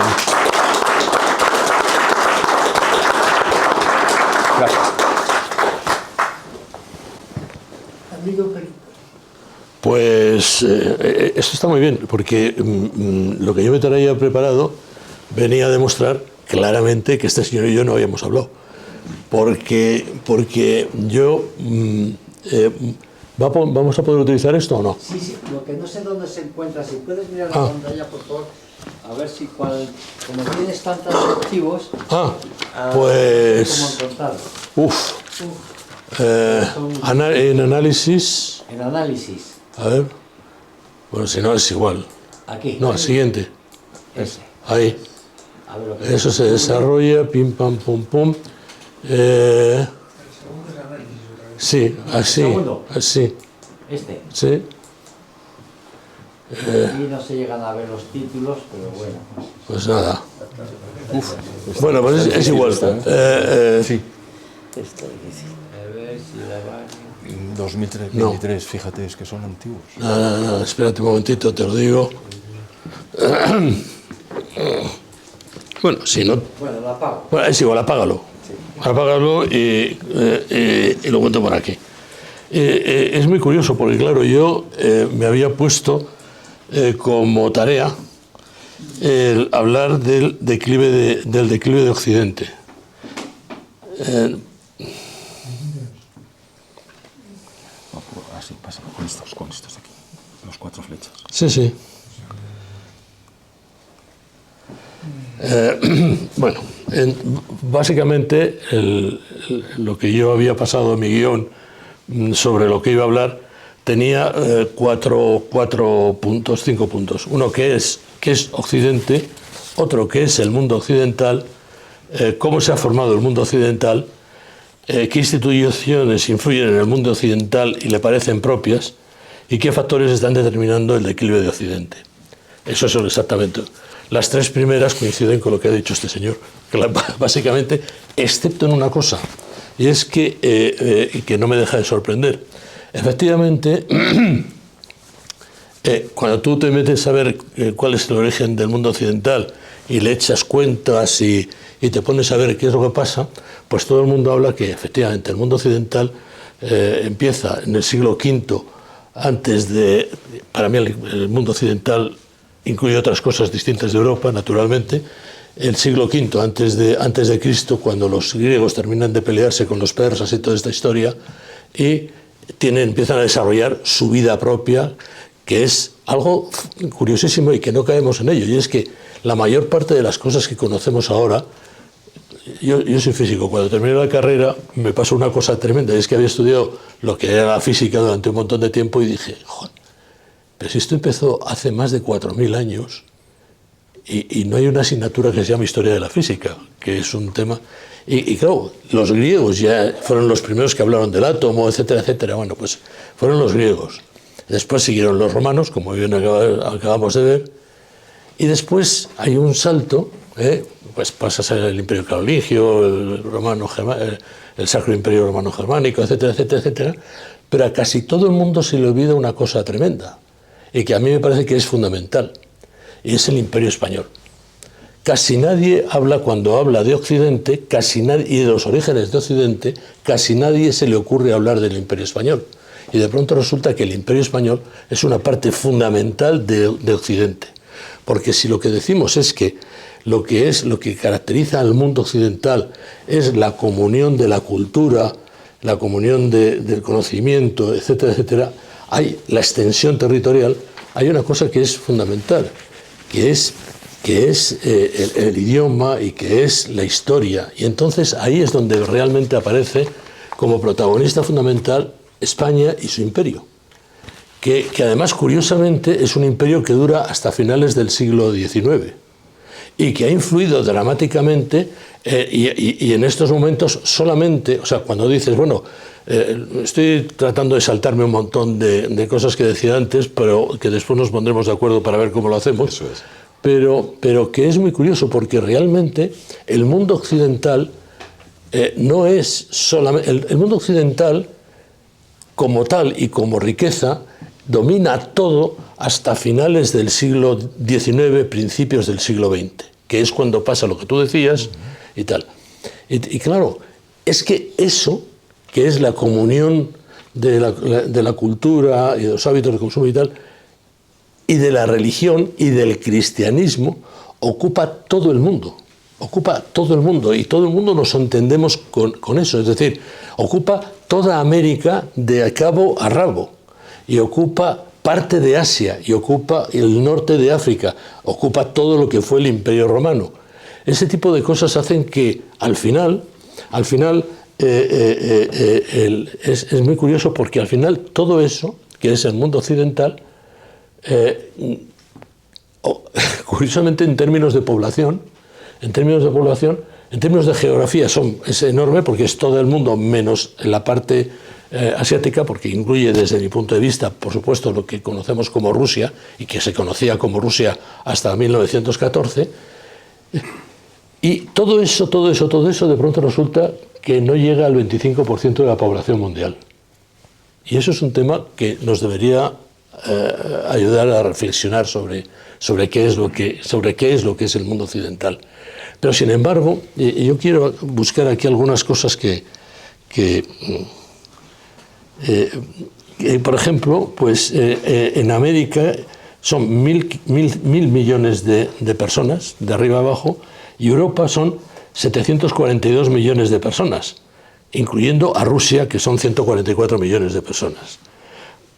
Gracias. Amigo Felipe. Pues esto está muy bien, porque lo que yo me traía preparado venía a demostrar claramente que este señor y yo no habíamos hablado. Porque yo... ¿Vamos a poder utilizar esto o no? Sí, sí, lo que no sé dónde se encuentra, si puedes mirar la pantalla, por favor, a ver si como tienes tantos archivos, pues... ¿cómo encontrarlo? En análisis... En análisis. A ver... Bueno, si no es igual. Aquí. No, el siguiente. Ese. Ahí. A ver lo que Eso se desarrolla, pim, pam, pum, pum. Sí, así, así. Este. Sí. Aquí no se llegan a ver los títulos, pero bueno. Pues nada. Bueno, pues es igual. Sí. Esto difícil. A ver si la va... 2023, fíjate, es que son antiguos. Nada, espérate un momentito, te lo digo. Bueno, si no... Bueno, lo apago. Bueno, es igual, apágalo. Apágalo y lo cuento por aquí. Es muy curioso porque, claro, yo me había puesto como tarea el hablar del declive de Occidente. Así, pasa, con estos aquí, los 4 flechas. Sí. Bueno, básicamente lo que yo había pasado en mi guión sobre lo que iba a hablar tenía 5 puntos. Uno que es Occidente, otro que es el mundo occidental, cómo se ha formado el mundo occidental, qué instituciones influyen en el mundo occidental y le parecen propias, y qué factores están determinando el declive de Occidente. Eso son exactamente. Las 3 primeras coinciden con lo que ha dicho este señor, básicamente, excepto en una cosa, y es que no me deja de sorprender. Efectivamente, cuando tú te metes a ver cuál es el origen del mundo occidental y le echas cuentas y te pones a ver qué es lo que pasa, pues todo el mundo habla que efectivamente el mundo occidental empieza en el siglo V para mí el mundo occidental incluye otras cosas distintas de Europa, naturalmente. El siglo V antes de Cristo, cuando los griegos terminan de pelearse con los persas y toda esta historia, y empiezan a desarrollar su vida propia, que es algo curiosísimo y que no caemos en ello. Y es que la mayor parte de las cosas que conocemos ahora, yo soy físico, cuando terminé la carrera me pasó una cosa tremenda, es que había estudiado lo que era la física durante un montón de tiempo y dije, joder, pero si esto empezó hace más de 4.000 años y no hay una asignatura que se llama Historia de la Física, que es un tema... Y claro, los griegos ya fueron los primeros que hablaron del átomo, etcétera, etcétera. Bueno, pues fueron los griegos. Después siguieron los romanos, como bien acabamos de ver, y después hay un salto, pues pasa a ser el Imperio Carolingio, el Sacro Imperio Romano Germánico, etcétera, etcétera, etcétera, pero a casi todo el mundo se le olvida una cosa tremenda, y que a mí me parece que es fundamental, y es el Imperio Español. Casi nadie habla, cuando habla de Occidente, y de los orígenes de Occidente, casi nadie se le ocurre hablar del Imperio Español. Y de pronto resulta que el Imperio Español es una parte fundamental de Occidente. Porque si lo que decimos es que lo que caracteriza al mundo occidental es la comunión de la cultura, la comunión del conocimiento, etcétera, etcétera, hay la extensión territorial, hay una cosa que es fundamental, que es el idioma y que es la historia. Y entonces ahí es donde realmente aparece como protagonista fundamental España y su imperio, que además, curiosamente, es un imperio que dura hasta finales del siglo XIX y que ha influido dramáticamente y en estos momentos solamente, o sea, cuando dices, bueno, estoy tratando de saltarme un montón de cosas que decía antes, pero que después nos pondremos de acuerdo para ver cómo lo hacemos. Eso es. Pero que es muy curioso, porque realmente el mundo occidental no es solamente... El mundo occidental, como tal y como riqueza, domina todo hasta finales del siglo XIX, principios del siglo XX, que es cuando pasa lo que tú decías y tal. Y claro, es que eso, que es la comunión de la cultura y de los hábitos de consumo y tal, y de la religión y del cristianismo, ocupa todo el mundo. Ocupa todo el mundo, y todo el mundo nos entendemos con eso. Es decir, ocupa toda América de cabo a rabo, y ocupa parte de Asia, y ocupa el norte de África, ocupa todo lo que fue el Imperio Romano. Ese tipo de cosas hacen que al final es muy curioso, porque al final todo eso, que es el mundo occidental, curiosamente en términos de población, en términos de geografía es enorme, porque es todo el mundo menos la parte asiática, porque incluye, desde mi punto de vista, por supuesto, lo que conocemos como Rusia, y que se conocía como Rusia hasta 1914, y todo eso de pronto resulta que no llega al 25% de la población mundial. Y eso es un tema que nos debería ayudar a reflexionar sobre qué es lo que es el mundo occidental. Pero sin embargo, yo quiero buscar aquí algunas cosas que por ejemplo, pues en América son mil millones de personas, de arriba a abajo, y Europa son 742 millones de personas, incluyendo a Rusia, que son 144 millones de personas.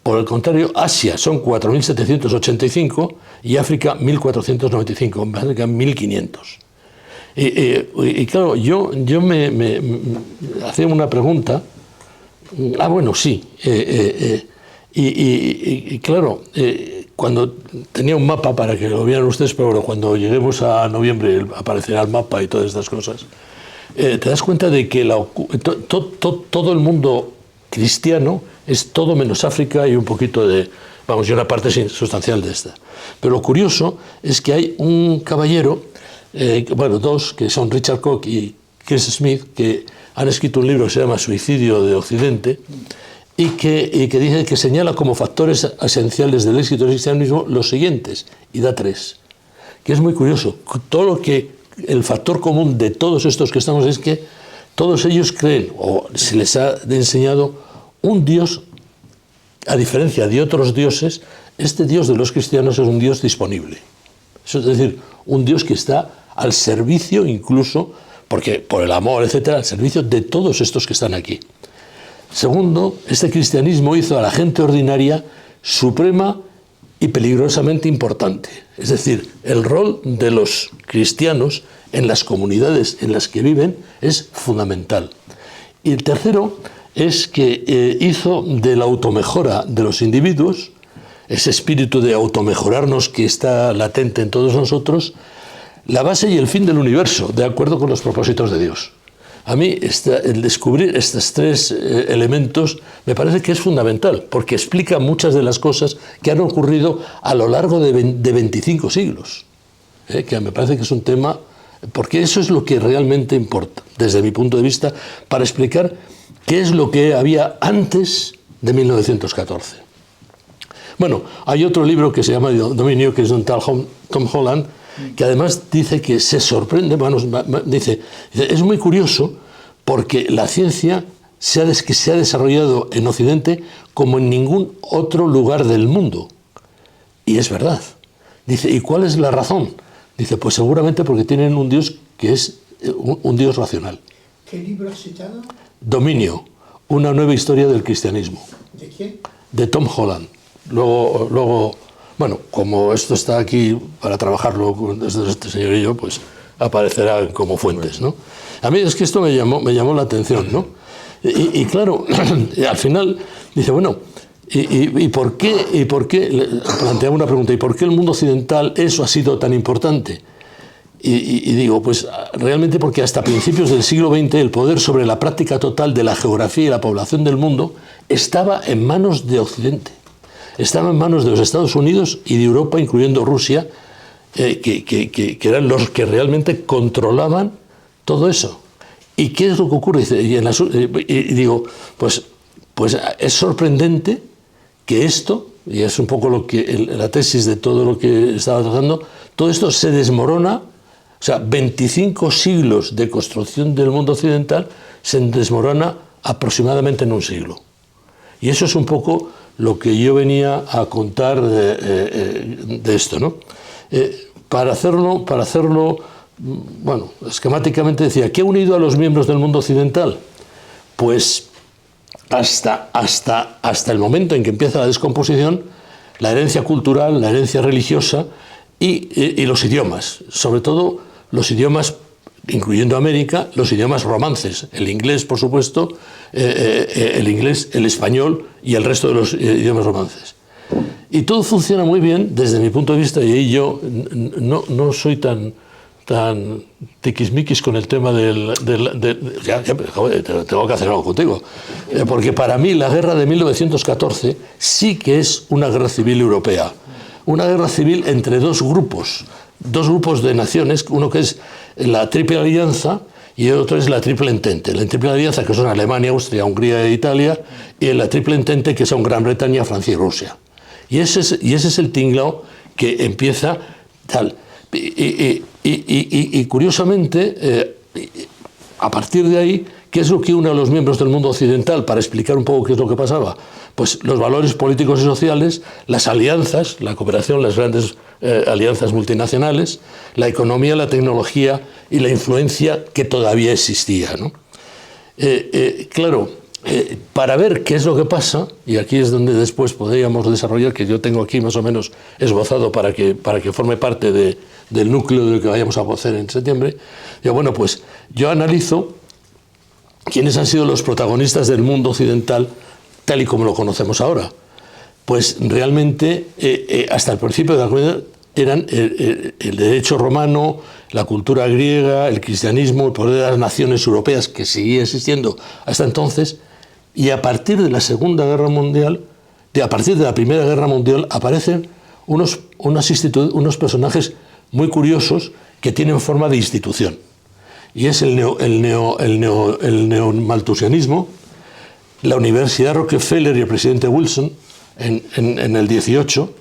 Por el contrario, Asia son 4.785 y África 1.495, África 1.500. Y claro, yo me hacía una pregunta. Bueno, sí. Y claro, cuando tenía un mapa para que lo vieran ustedes, pero bueno, cuando lleguemos a noviembre aparecerá el mapa y todas estas cosas, te das cuenta de que todo el mundo cristiano es todo menos África y un poquito de, y una parte sustancial de esta. Pero lo curioso es que hay un caballero, dos, que son Richard Koch y Chris Smith, que han escrito un libro que se llama Suicidio de Occidente, y que dice que señala como factores esenciales del éxito del cristianismo los siguientes, y da 3, que es muy curioso. El factor común de todos estos que estamos es que todos ellos creen, o se les ha enseñado, un Dios a diferencia de otros dioses, este Dios de los cristianos es un Dios disponible. Eso es decir, un Dios que está al servicio incluso, porque por el amor, etcétera, al servicio de todos estos que están aquí. Segundo, este cristianismo hizo a la gente ordinaria suprema y peligrosamente importante. Es decir, el rol de los cristianos en las comunidades en las que viven es fundamental. Y el tercero es que hizo de la automejora de los individuos, ese espíritu de automejorarnos que está latente en todos nosotros, la base y el fin del universo, de acuerdo con los propósitos de Dios. A mí el descubrir estos tres elementos me parece que es fundamental, porque explica muchas de las cosas que han ocurrido a lo largo de 25 siglos, que me parece que es un tema, porque eso es lo que realmente importa, desde mi punto de vista, para explicar qué es lo que había antes de 1914. Bueno, hay otro libro que se llama Dominio, que es de un tal Tom Holland, que además dice que se sorprende, bueno, dice, es muy curioso porque la ciencia se ha desarrollado en Occidente como en ningún otro lugar del mundo. Y es verdad. Dice, ¿y cuál es la razón? Dice, pues seguramente porque tienen un Dios que es un Dios racional. ¿Qué libro has citado? Dominio, una nueva historia del cristianismo. ¿De quién? De Tom Holland. Luego, bueno, como esto está aquí para trabajarlo desde este señor y yo, pues aparecerá como fuentes, ¿no? A mí es que esto me llamó la atención, ¿no? Y claro, al final dice, bueno, ¿y por qué? Planteaba una pregunta, ¿y por qué el mundo occidental eso ha sido tan importante? Y digo, pues realmente porque hasta principios del siglo XX el poder sobre la práctica total de la geografía y la población del mundo estaba en manos de Occidente. Estaba en manos de los Estados Unidos y de Europa, incluyendo Rusia, que eran los que realmente controlaban todo eso. ¿Y qué es lo que ocurre? Y digo, pues es sorprendente que esto, y es un poco lo que la tesis de todo lo que estaba tratando, todo esto se desmorona, o sea, 25 siglos de construcción del mundo occidental se desmorona aproximadamente en un siglo. Y eso es un poco lo que yo venía a contar de esto, ¿no? Para hacerlo, bueno, esquemáticamente decía, ¿qué ha unido a los miembros del mundo occidental? Pues hasta el momento en que empieza la descomposición, la herencia cultural, la herencia religiosa y los idiomas, sobre todo los idiomas, incluyendo América, los idiomas romances, el inglés, por supuesto, el inglés, el español y el resto de los idiomas romances. Y todo funciona muy bien desde mi punto de vista, y ahí yo no soy tan tiquismiquis con el tema tengo que hacer algo contigo, porque para mí la guerra de 1914 sí que es una guerra civil europea, una guerra civil entre dos grupos de naciones, uno que es la Triple Alianza y el otro es la Triple Entente. La Triple Alianza, que son Alemania, Austria, Hungría e Italia, y la Triple Entente, que son Gran Bretaña, Francia y Rusia. Y ese es el tinglao que empieza tal. Y curiosamente, a partir de ahí, ¿qué es lo que une a los miembros del mundo occidental? Para explicar un poco qué es lo que pasaba. Pues los valores políticos y sociales, las alianzas, la cooperación, las grandes alianzas multinacionales, la economía, la tecnología y la influencia que todavía existía, ¿no? Claro, para ver qué es lo que pasa, y aquí es donde después podríamos desarrollar, que yo tengo aquí más o menos esbozado para que forme parte del núcleo de lo que vayamos a hacer en septiembre, bueno, pues yo analizo quiénes han sido los protagonistas del mundo occidental tal y como lo conocemos ahora. Pues realmente hasta el principio de la comunidad eran el derecho romano, la cultura griega, el cristianismo, el poder de las naciones europeas, que seguía existiendo hasta entonces, y a partir de la Segunda Guerra Mundial, a partir de la Primera Guerra Mundial, aparecen unos personajes muy curiosos que tienen forma de institución. Y es el neomalthusianismo, la Universidad Rockefeller y el presidente Wilson en el 18,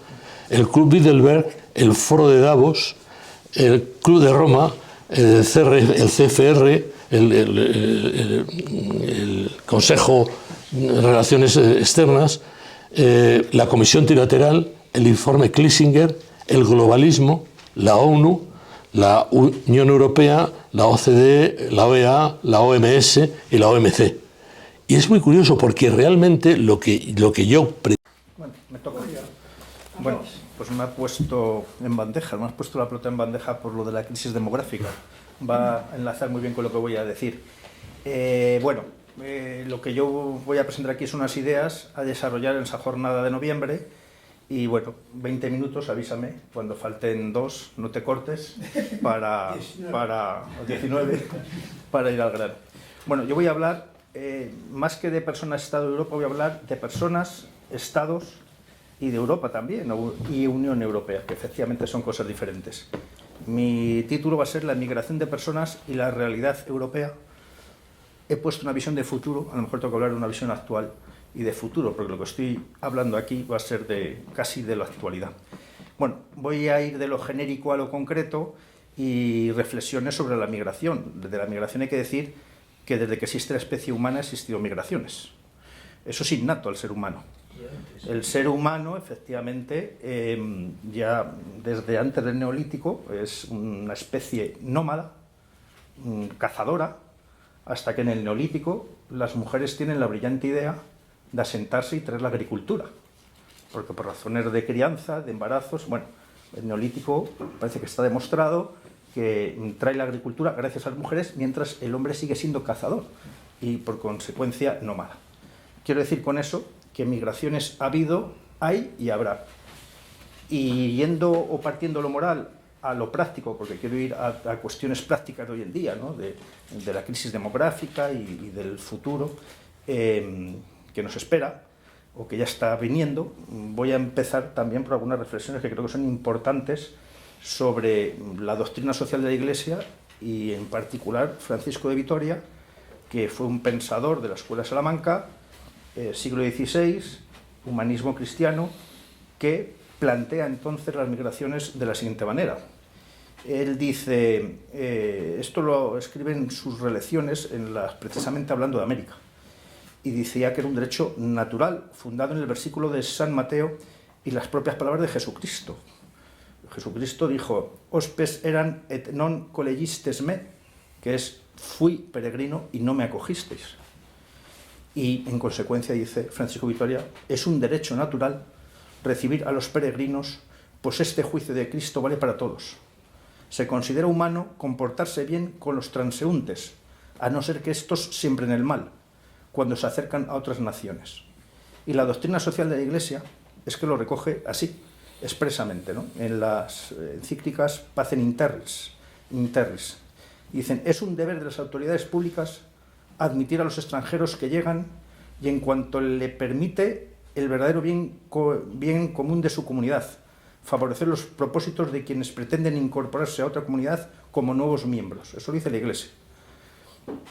el Club Bilderberg, el Foro de Davos, el Club de Roma, el CFR, el Consejo de Relaciones Externas, la Comisión Trilateral, el informe Kissinger, el globalismo, la ONU, la Unión Europea, la OCDE, la OEA, la OMS y la OMC. Y es muy curioso porque realmente lo que yo... Bueno, me toca. Bueno, pues me ha puesto en bandeja, me has puesto la pelota en bandeja por lo de la crisis demográfica. Va a enlazar muy bien con lo que voy a decir. Lo que yo voy a presentar aquí son unas ideas a desarrollar en esa jornada de noviembre. Y bueno, 20 minutos, avísame, cuando falten 2, no te cortes, para 19, para ir al grano. Bueno, yo voy a hablar, más que de personas-estado de Europa, voy a hablar de personas, estados y de Europa también, y Unión Europea, que efectivamente son cosas diferentes. Mi título va a ser La migración de personas y la realidad europea. He puesto una visión de futuro, a lo mejor tengo que hablar de una visión actual y de futuro, porque lo que estoy hablando aquí va a ser casi de la actualidad. Bueno, voy a ir de lo genérico a lo concreto y reflexiones sobre la migración. Desde la migración hay que decir que desde que existe la especie humana ha existido migraciones. Eso es innato al ser humano. El ser humano, efectivamente, ya desde antes del Neolítico es una especie nómada, cazadora, hasta que en el Neolítico las mujeres tienen la brillante idea de asentarse y traer la agricultura, porque por razones de crianza, de embarazos, bueno, el Neolítico parece que está demostrado que trae la agricultura gracias a las mujeres, mientras el hombre sigue siendo cazador y por consecuencia nómada. Quiero decir con eso que migraciones ha habido, hay y habrá. Y yendo o partiendo lo moral a lo práctico, porque quiero ir a cuestiones prácticas de hoy en día, ¿no? de la crisis demográfica y del futuro que nos espera o que ya está viniendo, voy a empezar también por algunas reflexiones que creo que son importantes sobre la doctrina social de la Iglesia y en particular Francisco de Vitoria, que fue un pensador de la Escuela de Salamanca, siglo XVI, humanismo cristiano, que plantea entonces las migraciones de la siguiente manera. Él dice, esto lo escribe en sus relecciones, precisamente hablando de América, y decía que era un derecho natural, fundado en el versículo de San Mateo y las propias palabras de Jesucristo. Jesucristo dijo, hospes eran et non colegistes me, que es, fui peregrino y no me acogisteis. Y en consecuencia, dice Francisco Vitoria, es un derecho natural recibir a los peregrinos, pues este juicio de Cristo vale para todos. Se considera humano comportarse bien con los transeúntes, a no ser que estos siembren el mal, cuando se acercan a otras naciones. Y la doctrina social de la Iglesia es que lo recoge así, expresamente, ¿no? En las encíclicas Pacem in Terris. Dicen, es un deber de las autoridades públicas admitir a los extranjeros que llegan y en cuanto le permite el verdadero bien común de su comunidad, favorecer los propósitos de quienes pretenden incorporarse a otra comunidad como nuevos miembros. Eso lo dice la Iglesia.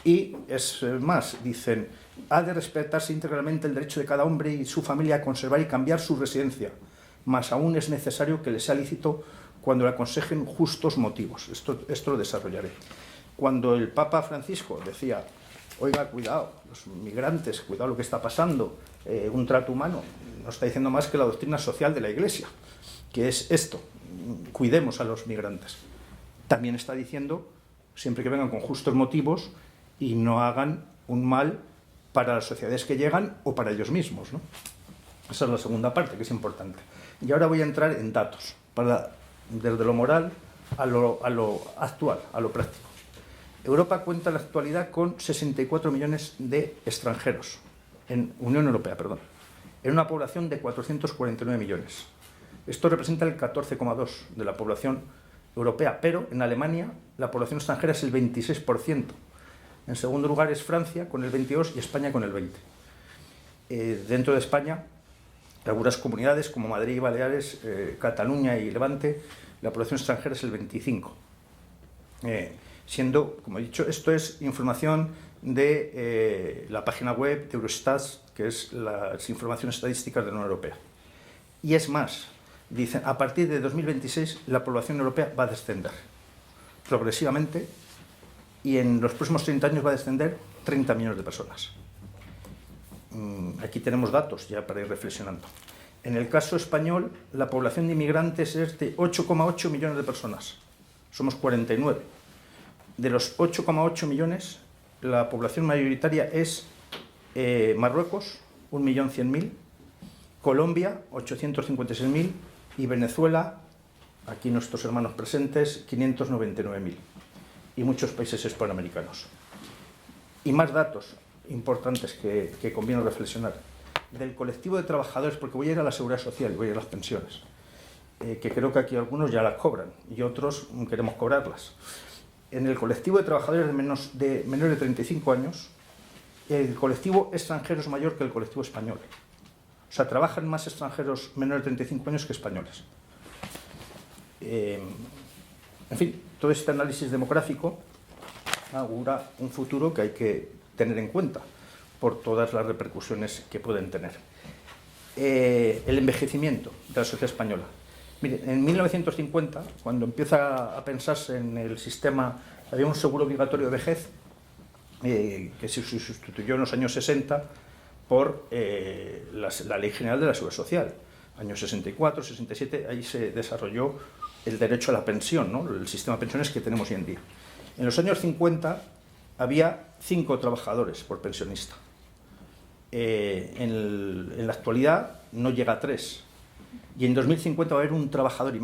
Y es más, dicen, ha de respetarse íntegramente el derecho de cada hombre y su familia a conservar y cambiar su residencia, más aún es necesario que les sea lícito cuando le aconsejen justos motivos. Esto lo desarrollaré. Cuando el Papa Francisco decía, oiga, cuidado, los migrantes, cuidado lo que está pasando, un trato humano, no está diciendo más que la doctrina social de la Iglesia, que es esto, cuidemos a los migrantes. También está diciendo, siempre que vengan con justos motivos y no hagan un mal para las sociedades que llegan o para ellos mismos, ¿no? Esa es la segunda parte, que es importante. Y ahora voy a entrar en datos, desde lo moral a lo actual, a lo práctico. Europa cuenta en la actualidad con 64 millones de extranjeros, en Unión Europea, perdón, en una población de 449 millones. Esto representa el 14,2% de la población europea, pero en Alemania la población extranjera es el 26%. En segundo lugar es Francia con el 22% y España con el 20%. Dentro de España, algunas comunidades como Madrid y Baleares, Cataluña y Levante, la población extranjera es el 25%. Siendo, como he dicho, esto es información de la página web de Eurostat, que es las informaciones estadísticas de la Unión Europea. Y es más, dicen, a partir de 2026 la población europea va a descender progresivamente y en los próximos 30 años va a descender 30 millones de personas. aquí tenemos datos ya para ir reflexionando. En el caso español, la población de inmigrantes es de 8,8 millones de personas. Somos 49. De los 8,8 millones, la población mayoritaria es Marruecos, 1.100.000, Colombia, 856.000, y Venezuela, aquí nuestros hermanos presentes, 599.000, y muchos países hispanoamericanos. Y más datos importantes que conviene reflexionar. Del colectivo de trabajadores, porque voy a ir a la seguridad social y voy a ir a las pensiones, que creo que aquí algunos ya las cobran y otros queremos cobrarlas. En el colectivo de trabajadores de menores de 35 años, el colectivo extranjero es mayor que el colectivo español. O sea, trabajan más extranjeros menores de 35 años que españoles. En fin, todo este análisis demográfico augura un futuro que hay que tener en cuenta por todas las repercusiones que pueden tener. El envejecimiento de la sociedad española. Mire, en 1950, cuando empieza a pensarse en el sistema, había un seguro obligatorio de vejez que se sustituyó en los años 60 por la Ley General de la Seguridad Social. Años 64, 67, ahí se desarrolló el derecho a la pensión, ¿no? El sistema de pensiones que tenemos hoy en día. En los años 50 había 5 trabajadores por pensionista. En la actualidad no llega a 3. Y en 2050 va a haber 1,5 trabajador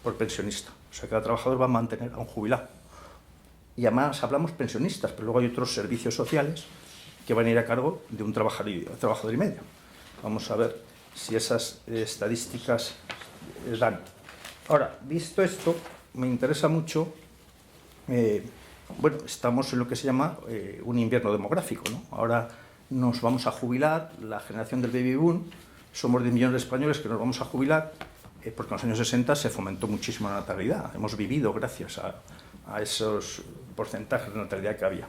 por pensionista. O sea, cada trabajador va a mantener a un jubilado. Y además hablamos pensionistas, pero luego hay otros servicios sociales que van a ir a cargo de un trabajador y medio. Vamos a ver si esas estadísticas dan. Ahora, visto esto, me interesa mucho, bueno, estamos en lo que se llama un invierno demográfico, ¿no? Ahora nos vamos a jubilar, la generación del baby boom, somos 10 millones de españoles que nos vamos a jubilar, porque en los años 60 se fomentó muchísimo la natalidad. Hemos vivido gracias a esos porcentajes de natalidad que había.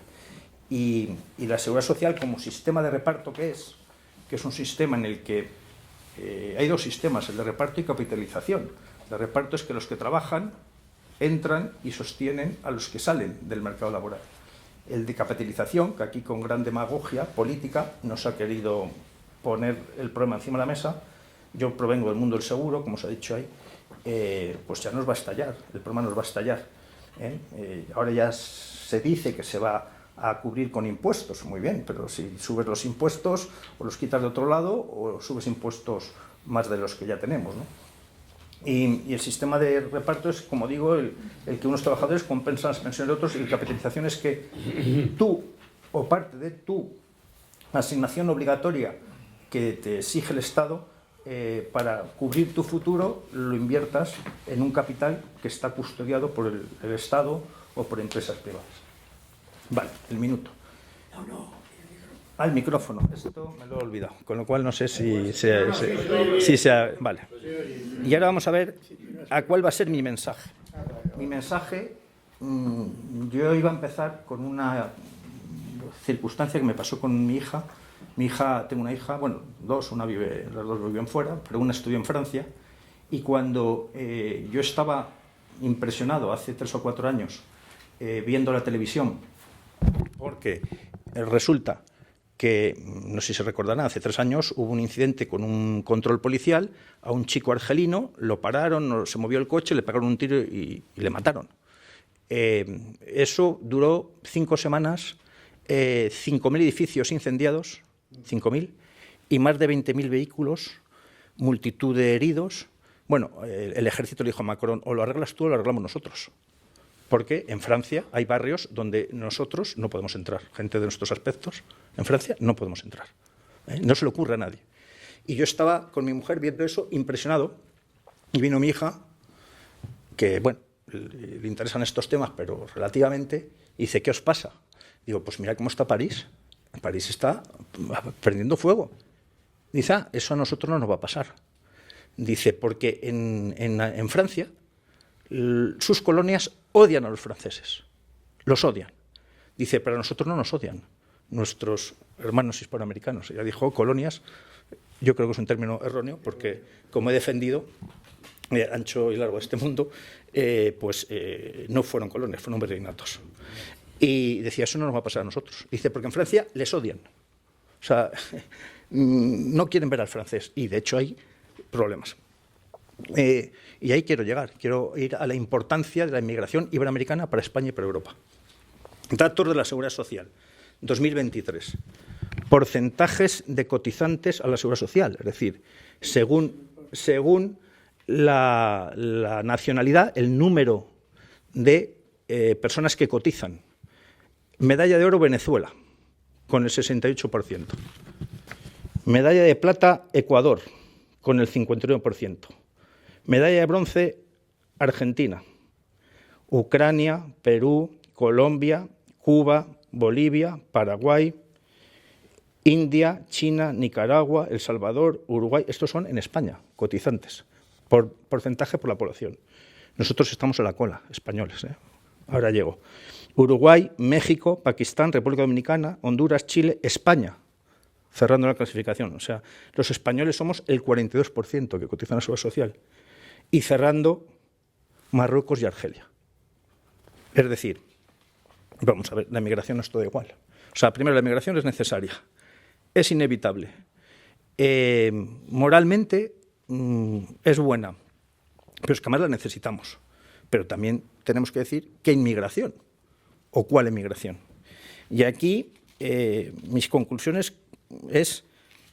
Y la seguridad social como sistema de reparto que es un sistema en el que hay 2 sistemas, el de reparto y capitalización. El de reparto es que los que trabajan entran y sostienen a los que salen del mercado laboral. El de capitalización, que aquí con gran demagogia política nos ha querido poner el problema encima de la mesa. Yo provengo del mundo del seguro, como os ha dicho ahí, pues ya nos va a estallar, el problema nos va a estallar. Ahora ya se dice que se va a cubrir con impuestos, muy bien, pero si subes los impuestos o los quitas de otro lado o subes impuestos más de los que ya tenemos, ¿no? Y el sistema de reparto es, como digo, el que unos trabajadores compensan las pensiones de otros, y la capitalización es que tú o parte de tu asignación obligatoria que te exige el Estado para cubrir tu futuro lo inviertas en un capital que está custodiado por el Estado o por empresas privadas. Vale, el minuto. El micrófono. Esto me lo he olvidado, con lo cual no sé si sea... Vale. Y ahora vamos a ver a cuál va a ser mi mensaje. Mi mensaje, yo iba a empezar con una circunstancia que me pasó con mi hija. Tengo una hija, bueno, 2, las 2 viven fuera, pero una estudió en Francia. Y cuando yo estaba impresionado hace 3 o 4 años viendo la televisión, porque resulta que, no sé si se recordarán, hace 3 años hubo un incidente con un control policial a un chico argelino, lo pararon, se movió el coche, le pegaron un tiro y le mataron. Eso duró 5 semanas, 5.000 edificios incendiados, 5.000, y más de 20.000 vehículos, multitud de heridos. Bueno, el ejército le dijo a Macron, o lo arreglas tú o lo arreglamos nosotros. Porque en Francia hay barrios donde nosotros no podemos entrar. Gente de nuestros aspectos, en Francia no podemos entrar. No se le ocurre a nadie. Y yo estaba con mi mujer viendo eso, impresionado, y vino mi hija, que, bueno, le interesan estos temas, pero relativamente, y dice, ¿qué os pasa? Digo, pues mira cómo está París. París está prendiendo fuego. Dice, eso a nosotros no nos va a pasar. Dice, porque en Francia sus colonias odian a los franceses, los odian. Dice, pero a nosotros no nos odian, nuestros hermanos hispanoamericanos. Ella dijo colonias, yo creo que es un término erróneo, porque como he defendido, ancho y largo de este mundo, no fueron colonias, fueron virreinatos. Y decía, eso no nos va a pasar a nosotros. Dice, porque en Francia les odian. O sea, no quieren ver al francés y, de hecho, hay problemas. Y ahí quiero llegar. Quiero ir a la importancia de la inmigración iberoamericana para España y para Europa. Datos de la Seguridad Social, 2023. Porcentajes de cotizantes a la Seguridad Social, es decir, según la nacionalidad, el número de personas que cotizan. Medalla de oro Venezuela, con el 68%. Medalla de plata Ecuador, con el 51%. Medalla de bronce Argentina. Ucrania, Perú, Colombia, Cuba, Bolivia, Paraguay, India, China, Nicaragua, El Salvador, Uruguay. Estos son en España, cotizantes, por porcentaje por la población. Nosotros estamos a la cola, españoles, ¿eh? Ahora llego. Uruguay, México, Pakistán, República Dominicana, Honduras, Chile, España, cerrando la clasificación. O sea, los españoles somos el 42% que cotizan a la Seguridad Social. Y cerrando Marruecos y Argelia. Es decir, vamos a ver, la migración no es todo igual. O sea, primero, la migración es necesaria, es inevitable. Moralmente es buena, pero es que además la necesitamos. Pero también tenemos que decir qué inmigración o cuál inmigración. Y aquí mis conclusiones es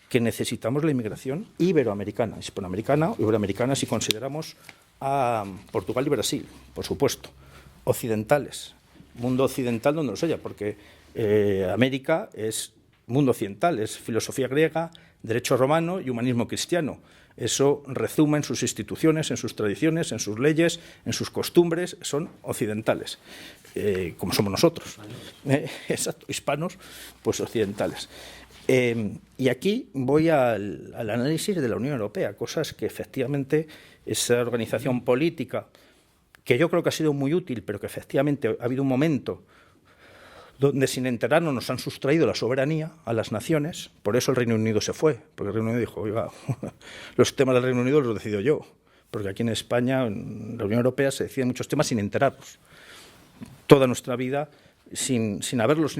que necesitamos la inmigración iberoamericana, hispanoamericana o iberoamericana si consideramos a Portugal y Brasil, por supuesto, occidentales, mundo occidental donde los haya, porque América es mundo occidental, es filosofía griega, derecho romano y humanismo cristiano. Eso rezuma en sus instituciones, en sus tradiciones, en sus leyes, en sus costumbres, son occidentales, como somos nosotros. Exacto, hispanos, pues occidentales. Y aquí voy al análisis de la Unión Europea, cosas que efectivamente esa organización política, que yo creo que ha sido muy útil, pero que efectivamente ha habido un momento donde sin enterarnos nos han sustraído la soberanía a las naciones. Por eso el Reino Unido se fue, porque el Reino Unido dijo, oiga, los temas del Reino Unido los decido yo, porque aquí en España, en la Unión Europea, se deciden muchos temas sin enterarnos. Toda nuestra vida sin haberlos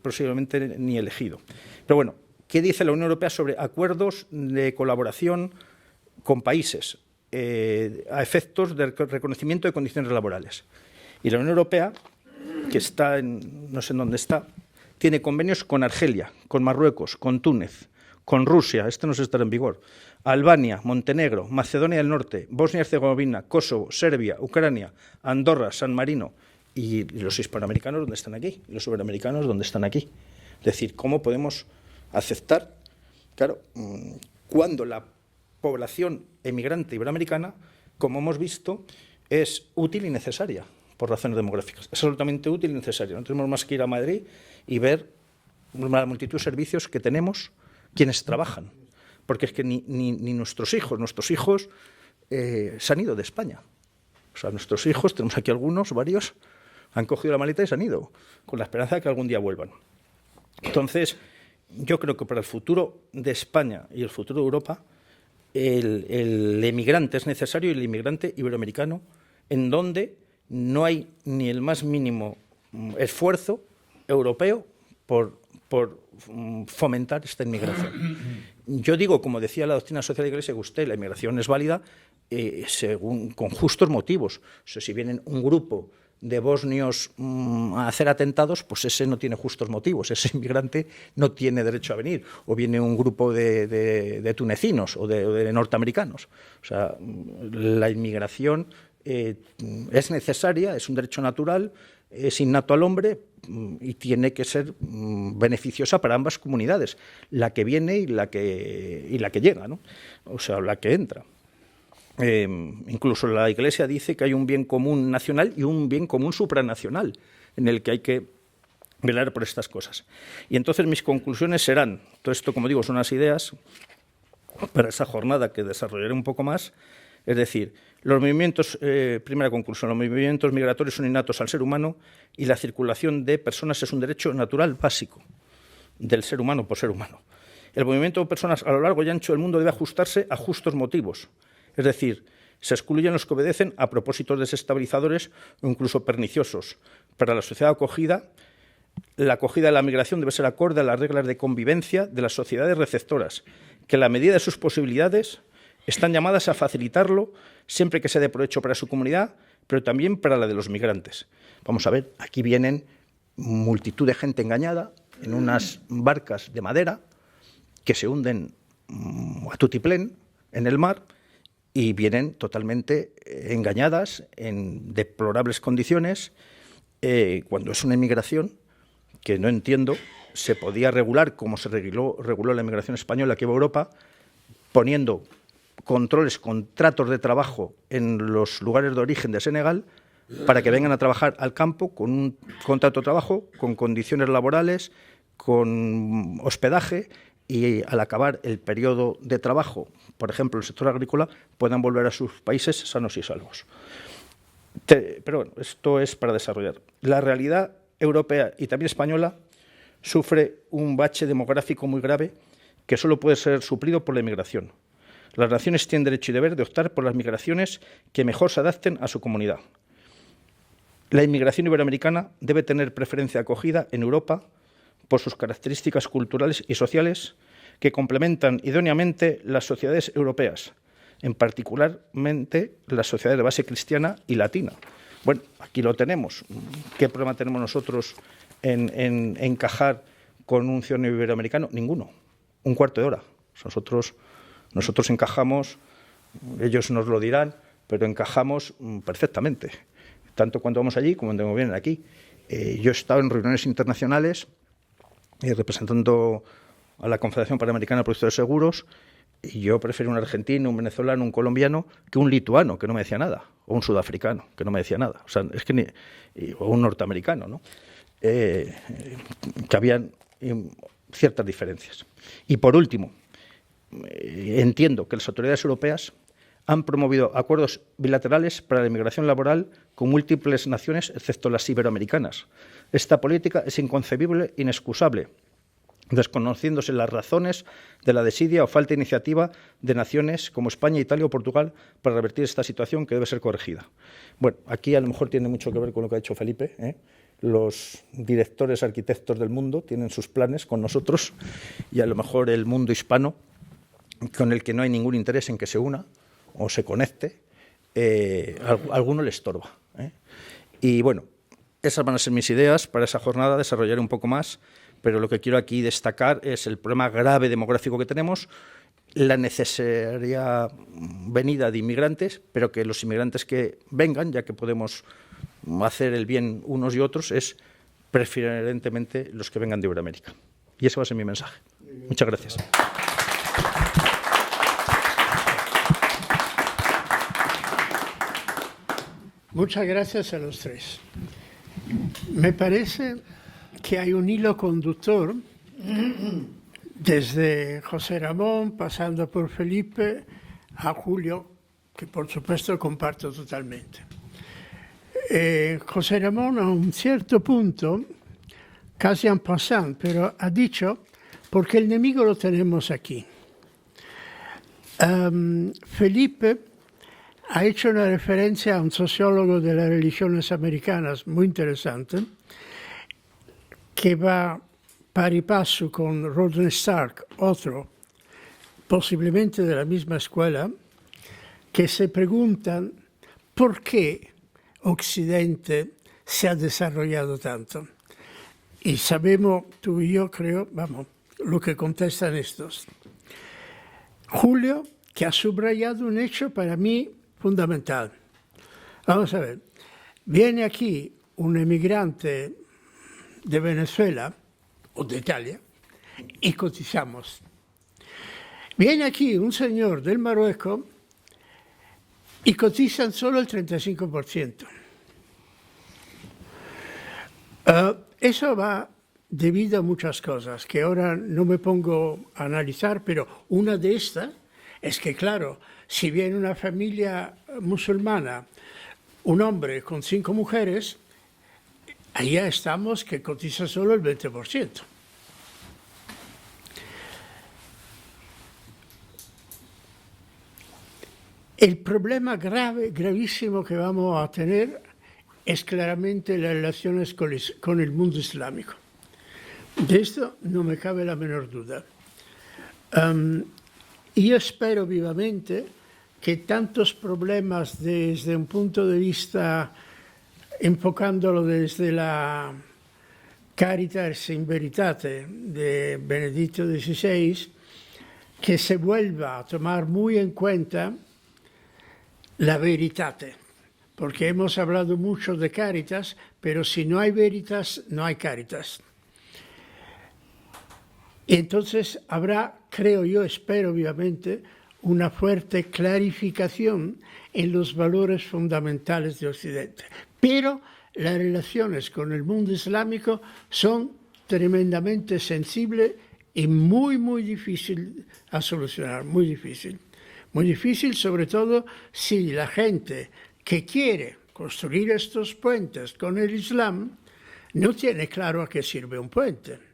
posiblemente ni elegido. Pero bueno, ¿qué dice la Unión Europea sobre acuerdos de colaboración con países a efectos de reconocimiento de condiciones laborales? Y la Unión Europea, que está no sé en dónde está, tiene convenios con Argelia, con Marruecos, con Túnez, con Rusia, este no se estará en vigor, Albania, Montenegro, Macedonia del Norte, Bosnia y Herzegovina, Kosovo, Serbia, Ucrania, Andorra, San Marino. ¿Y los hispanoamericanos dónde están aquí? ¿Y los iberoamericanos dónde están aquí? Es decir, ¿cómo podemos aceptar, claro, cuando la población emigrante iberoamericana, como hemos visto, es útil y necesaria por razones demográficas? Es absolutamente útil y necesaria. No tenemos más que ir a Madrid y ver la multitud de servicios que tenemos, quienes trabajan. Porque es que ni nuestros hijos se han ido de España. O sea, nuestros hijos, tenemos aquí algunos, varios, han cogido la maleta y se han ido, con la esperanza de que algún día vuelvan. Entonces, yo creo que para el futuro de España y el futuro de Europa, el emigrante es necesario, y el inmigrante iberoamericano, en donde no hay ni el más mínimo esfuerzo europeo por fomentar esta inmigración. Yo digo, como decía la doctrina social de la Iglesia, que usted, la inmigración es válida con justos motivos. O sea, si vienen un grupo de bosnios a hacer atentados, pues ese no tiene justos motivos, ese inmigrante no tiene derecho a venir. O viene un grupo de tunecinos o de norteamericanos. O sea, la inmigración es necesaria, es un derecho natural, es innato al hombre y tiene que ser beneficiosa para ambas comunidades, la que viene y la que llega, ¿no? O sea, la que entra. Incluso la Iglesia dice que hay un bien común nacional y un bien común supranacional en el que hay que velar por estas cosas. Y entonces mis conclusiones serán, todo esto, como digo, son unas ideas para esa jornada que desarrollaré un poco más, es decir, los movimientos, primera conclusión, los movimientos migratorios son innatos al ser humano y la circulación de personas es un derecho natural básico del ser humano por ser humano. El movimiento de personas a lo largo y ancho del mundo debe ajustarse a justos motivos. Es decir, se excluyen los que obedecen a propósitos desestabilizadores o incluso perniciosos para la sociedad acogida La acogida de la migración debe ser acorde a las reglas de convivencia de las sociedades receptoras, que en la medida de sus posibilidades están llamadas a facilitarlo siempre que sea de provecho para su comunidad, pero también para la de los migrantes. Vamos a ver, aquí vienen multitud de gente engañada en unas barcas de madera que se hunden a tutiplén en el mar y vienen totalmente engañadas en deplorables condiciones, cuando es una inmigración que no entiendo, se podía regular como se reguló la inmigración española aquí en Europa, poniendo controles, contratos de trabajo en los lugares de origen de Senegal para que vengan a trabajar al campo con un contrato de trabajo, con condiciones laborales, con hospedaje, y al acabar el periodo de trabajo, por ejemplo, el sector agrícola, puedan volver a sus países sanos y salvos. Pero bueno, esto es para desarrollar. La realidad europea y también española sufre un bache demográfico muy grave que solo puede ser suplido por la inmigración. Las naciones tienen derecho y deber de optar por las migraciones que mejor se adapten a su comunidad. La inmigración iberoamericana debe tener preferencia acogida en Europa por sus características culturales y sociales que complementan idóneamente las sociedades europeas, en particularmente las sociedades de base cristiana y latina. Bueno, aquí lo tenemos. ¿Qué problema tenemos nosotros en encajar con un ciudadano iberoamericano? Ninguno. Un cuarto de hora. Nosotros encajamos, ellos nos lo dirán, pero encajamos perfectamente, tanto cuando vamos allí como cuando vienen aquí. Yo he estado en reuniones internacionales representando a la Confederación Panamericana de Productores de Seguros, y yo prefiero un argentino, un venezolano, un colombiano que un lituano, que no me decía nada, o un sudafricano, que no me decía nada, o sea, es que o un norteamericano, ¿no? Que habían ciertas diferencias. Y por último, entiendo que las autoridades europeas han promovido acuerdos bilaterales para la inmigración laboral con múltiples naciones, excepto las iberoamericanas. Esta política es inconcebible, inexcusable, desconociéndose las razones de la desidia o falta de iniciativa de naciones como España, Italia o Portugal para revertir esta situación que debe ser corregida. Bueno, aquí a lo mejor tiene mucho que ver con lo que ha dicho Felipe, ¿eh? Los directores arquitectos del mundo tienen sus planes con nosotros y a lo mejor el mundo hispano, con el que no hay ningún interés en que se una o se conecte, alguno le estorba, ¿eh? Y bueno, esas van a ser mis ideas para esa jornada, desarrollaré un poco más, pero lo que quiero aquí destacar es el problema grave demográfico que tenemos, la necesaria venida de inmigrantes, pero que los inmigrantes que vengan, ya que podemos hacer el bien unos y otros, es preferentemente los que vengan de Iberoamérica. Y ese va a ser mi mensaje. Muchas gracias. Muchas gracias a los tres. Me parece que hay un hilo conductor desde José Ramón, pasando por Felipe, a Julio, que por supuesto comparto totalmente. José Ramón a un cierto punto, casi en passant, pero ha dicho, porque el enemigo lo tenemos aquí. Felipe ha hecho una referencia a un sociólogo de las religiones americanas muy interesante, que va pari paso con Rodney Stark, otro, posiblemente de la misma escuela, que se preguntan por qué Occidente se ha desarrollado tanto. Y sabemos, tú y yo creo, vamos, lo que contestan estos. Julio, que ha subrayado un hecho para mí fundamental. Vamos a ver, viene aquí un emigrante de Venezuela o de Italia y cotizamos. Viene aquí un señor del Marruecos y cotizan solo el 35%. Eso va debido a muchas cosas que ahora no me pongo a analizar, pero una de estas es que, claro, si viene una familia musulmana, un hombre con 5 mujeres, allá estamos que cotiza solo el 20%. El problema grave, gravísimo que vamos a tener es claramente las relaciones con el mundo islámico. De esto no me cabe la menor duda. Yo espero vivamente que tantos problemas desde un punto de vista, enfocándolo desde la Caritas in Veritate de Benedicto XVI, que se vuelva a tomar muy en cuenta la veritate, porque hemos hablado mucho de Caritas, pero si no hay veritas, no hay Caritas. Y entonces habrá, creo yo, espero vivamente, una fuerte clarificación en los valores fundamentales de Occidente. Pero las relaciones con el mundo islámico son tremendamente sensibles y muy, muy difícil a solucionar, muy difícil. Muy difícil, sobre todo si la gente que quiere construir estos puentes con el Islam no tiene claro a qué sirve un puente.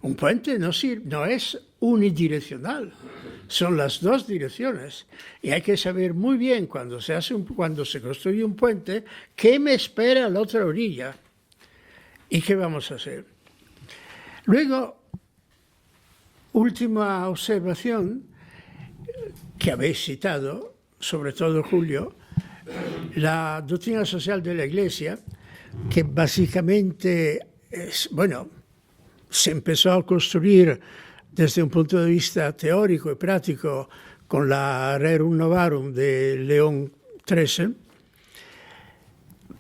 Un puente no es unidireccional, son las dos direcciones. Y hay que saber muy bien cuando se construye un puente qué me espera a la otra orilla y qué vamos a hacer. Luego, última observación que habéis citado, sobre todo Julio, la doctrina social de la Iglesia, que básicamente es, se empezó a construir desde un punto de vista teórico y práctico con la Rerum Novarum de León XIII,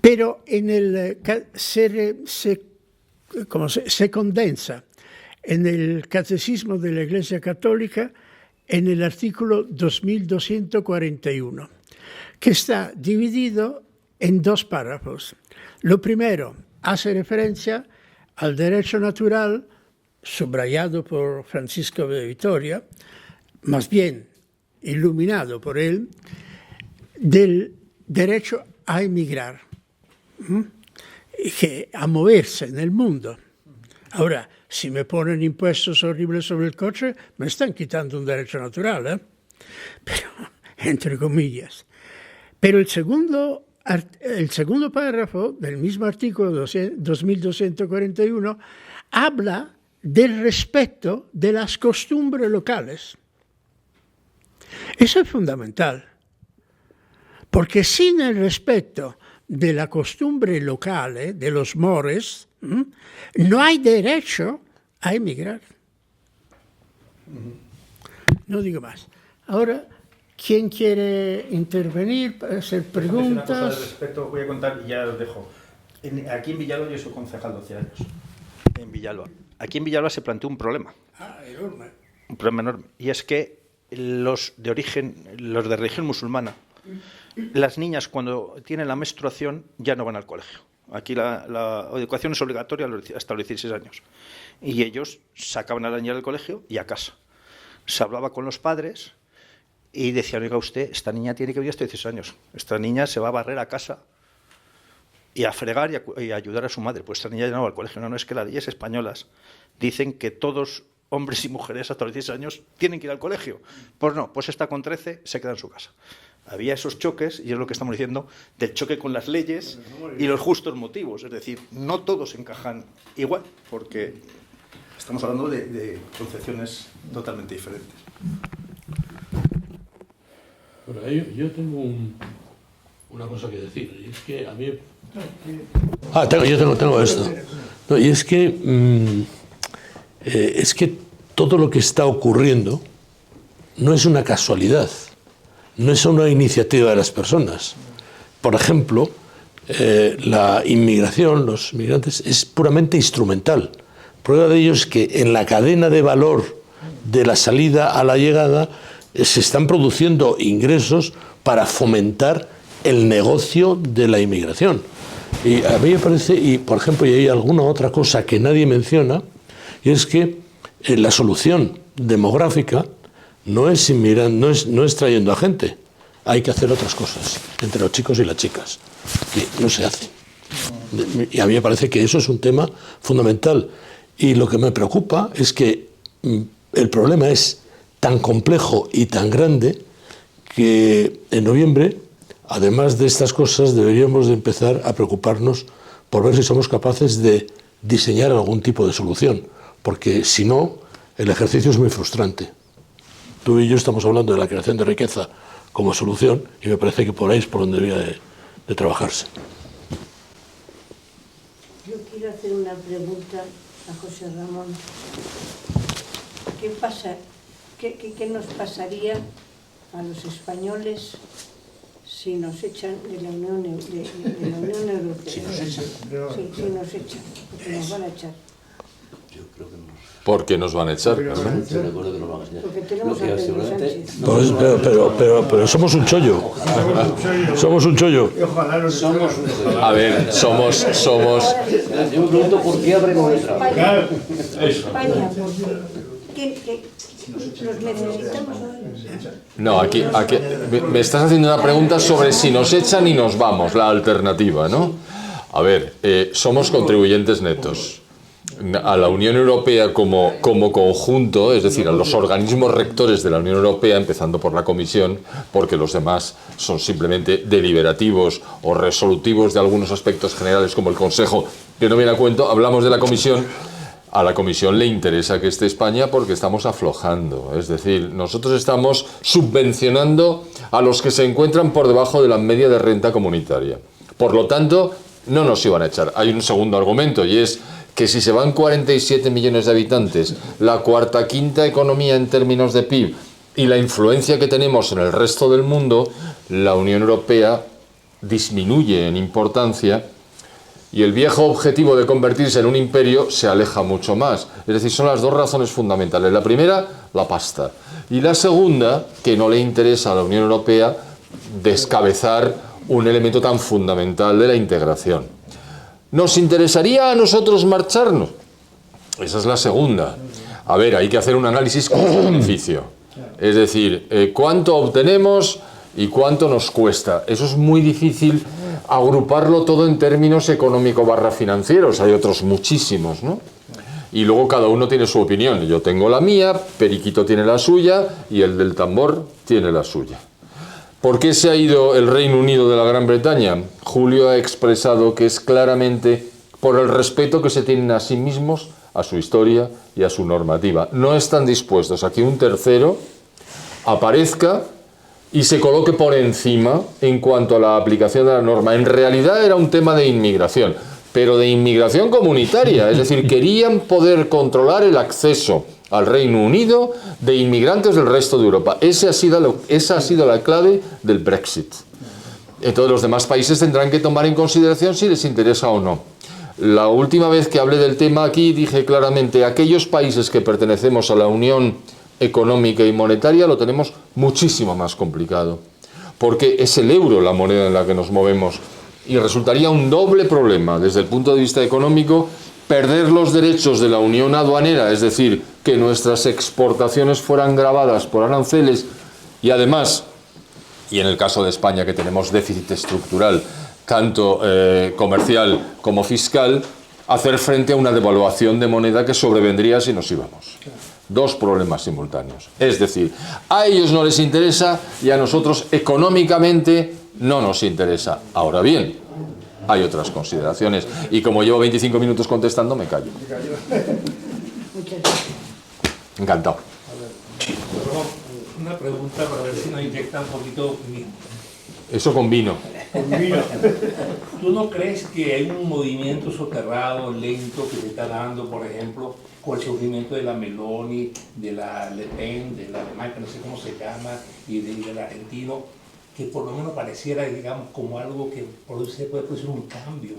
pero se condensa en el Catecismo de la Iglesia Católica en el artículo 2241, que está dividido en dos párrafos. Lo primero hace referencia al derecho natural, subrayado por Francisco de Vitoria, más bien iluminado por él, del derecho a emigrar, a moverse en el mundo. Ahora, si me ponen impuestos horribles sobre el coche, me están quitando un derecho natural, pero entre comillas. Pero el segundo párrafo del mismo artículo 2241 habla del respeto de las costumbres locales. Eso es fundamental, porque sin el respeto de la costumbre local, de los mores, no hay derecho a emigrar. No digo más. Ahora, ¿quién quiere intervenir para hacer preguntas? Una cosa de respeto voy a contar y ya os dejo. Aquí en Villalba, yo soy concejal 12 años. En Villalba. Aquí en Villalba se planteó un problema. Enorme. Un problema enorme. Y es que los de religión musulmana, las niñas cuando tienen la menstruación ya no van al colegio. Aquí la educación es obligatoria hasta los 16 años. Y ellos sacaban a la niña del colegio y a casa. Se hablaba con los padres y decían, oiga usted, esta niña tiene que vivir hasta 16 años. Esta niña se va a barrer a casa y a fregar y a ayudar a su madre. Pues esta niña ya no va al colegio. No, es que las leyes españolas dicen que todos, hombres y mujeres hasta los 16 años, tienen que ir al colegio. Pues no, pues esta con 13 se queda en su casa. Había esos choques, y es lo que estamos diciendo, del choque con las leyes y los justos motivos. Es decir, no todos encajan igual, porque estamos hablando de concepciones totalmente diferentes. Bueno, yo tengo una cosa que decir, y es que a mí... yo tengo esto. No, y es que todo lo que está ocurriendo no es una casualidad. No es una iniciativa de las personas. Por ejemplo, la inmigración, los inmigrantes, es puramente instrumental. Prueba de ello es que en la cadena de valor de la salida a la llegada se están produciendo ingresos para fomentar el negocio de la inmigración. Y a mí me parece, y por ejemplo, y hay alguna otra cosa que nadie menciona, y es que la solución demográfica no es trayendo a gente. Hay que hacer otras cosas entre los chicos y las chicas, que no se hacen. Y a mí me parece que eso es un tema fundamental. Y lo que me preocupa es que el problema es tan complejo y tan grande que en noviembre, además de estas cosas, deberíamos de empezar a preocuparnos por ver si somos capaces de diseñar algún tipo de solución. porque si no, el ejercicio es muy frustrante. Tú y yo estamos hablando de la creación de riqueza como solución y me parece que por ahí es por donde debía de trabajarse. Yo quiero hacer una pregunta a José Ramón. ¿Qué pasa? ¿Qué nos pasaría a los españoles si nos echan de la Unión Europea? Si nos echan. Sí, si nos echan, porque nos van a echar. Yo creo que no. ¿Por qué nos van a echar? Carmen? Estoy de acuerdo que nos van a enseñar. Porque tenemos Lo que a Pedro seguramente Sánchez. Pero somos un chollo. Somos un chollo. Somos un... A ver, somos... Yo me pregunto por qué habremos de trabajar. España, ¿qué los necesitamos? No, aquí me estás haciendo una pregunta sobre si nos echan y nos vamos, la alternativa, ¿no? A ver, somos contribuyentes netos. A la Unión Europea como conjunto, es decir, a los organismos rectores de la Unión Europea, empezando por la Comisión, porque los demás son simplemente deliberativos o resolutivos de algunos aspectos generales como el Consejo, que no viene a cuento, hablamos de la Comisión. A la Comisión le interesa que esté España porque estamos aflojando, es decir, nosotros estamos subvencionando a los que se encuentran por debajo de la media de renta comunitaria. Por lo tanto, no nos iban a echar. Hay un segundo argumento y es que si se van 47 millones de habitantes, la cuarta, quinta economía en términos de PIB y la influencia que tenemos en el resto del mundo, la Unión Europea disminuye en importancia y el viejo objetivo de convertirse en un imperio se aleja mucho más. Es decir, son las dos razones fundamentales. La primera, la pasta. Y la segunda, que no le interesa a la Unión Europea descabezar un elemento tan fundamental de la integración. ¿Nos interesaría a nosotros marcharnos? Esa es la segunda. A ver, hay que hacer un análisis costo-beneficio. Es decir, cuánto obtenemos y cuánto nos cuesta. Eso es muy difícil agruparlo todo en términos económico/financieros. Hay otros muchísimos, ¿no? Y luego cada uno tiene su opinión. Yo tengo la mía, Periquito tiene la suya y el del tambor tiene la suya. ¿Por qué se ha ido el Reino Unido de la Gran Bretaña? Julio ha expresado que es claramente por el respeto que se tienen a sí mismos, a su historia y a su normativa. No están dispuestos a que un tercero aparezca y se coloque por encima en cuanto a la aplicación de la norma. En realidad era un tema de inmigración, pero de inmigración comunitaria, es decir, querían poder controlar el acceso al Reino Unido de inmigrantes del resto de Europa. Esa ha sido la clave del Brexit. Entonces los demás países tendrán que tomar en consideración si les interesa o no. La última vez que hablé del tema aquí dije claramente, aquellos países que pertenecemos a la Unión Económica y Monetaria lo tenemos muchísimo más complicado, porque es el euro la moneda en la que nos movemos y resultaría un doble problema desde el punto de vista económico perder los derechos de la unión aduanera, es decir, que nuestras exportaciones fueran gravadas por aranceles y además, y en el caso de España que tenemos déficit estructural, tanto comercial como fiscal, hacer frente a una devaluación de moneda que sobrevendría si nos íbamos. Dos problemas simultáneos. Es decir, a ellos no les interesa y a nosotros económicamente no nos interesa. Ahora bien, hay otras consideraciones y como llevo 25 minutos contestando, me callo. Encantado. Una pregunta para ver si nos inyecta un poquito vino. Eso con vino. ¿Tú no crees que hay un movimiento soterrado, lento, que se está dando, por ejemplo, con el surgimiento de la Meloni, de la Le Pen, de la alemán, que no sé cómo se llama, y del argentino, que por lo menos pareciera, digamos, como algo que puede producir un cambio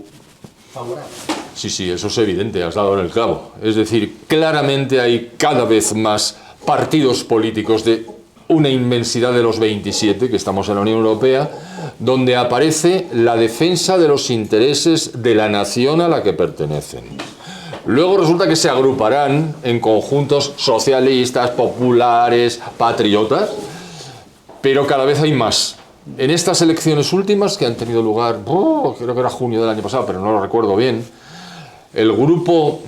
favorable? Sí, eso es evidente, has dado en el clavo. Es decir, claramente hay cada vez más partidos políticos de una inmensidad de los 27 que estamos en la Unión Europea, donde aparece la defensa de los intereses de la nación a la que pertenecen. Luego resulta que se agruparán en conjuntos socialistas, populares, patriotas, pero cada vez hay más. En estas elecciones últimas que han tenido lugar, creo que era junio del año pasado, pero no lo recuerdo bien, el grupo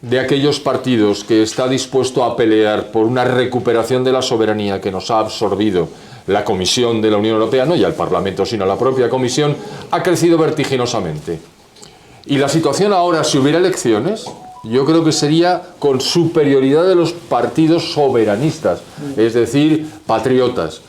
de aquellos partidos que está dispuesto a pelear por una recuperación de la soberanía que nos ha absorbido la Comisión de la Unión Europea, no ya el Parlamento, sino la propia Comisión, ha crecido vertiginosamente. Y la situación ahora, si hubiera elecciones, yo creo que sería con superioridad de los partidos soberanistas, es decir, patriotas,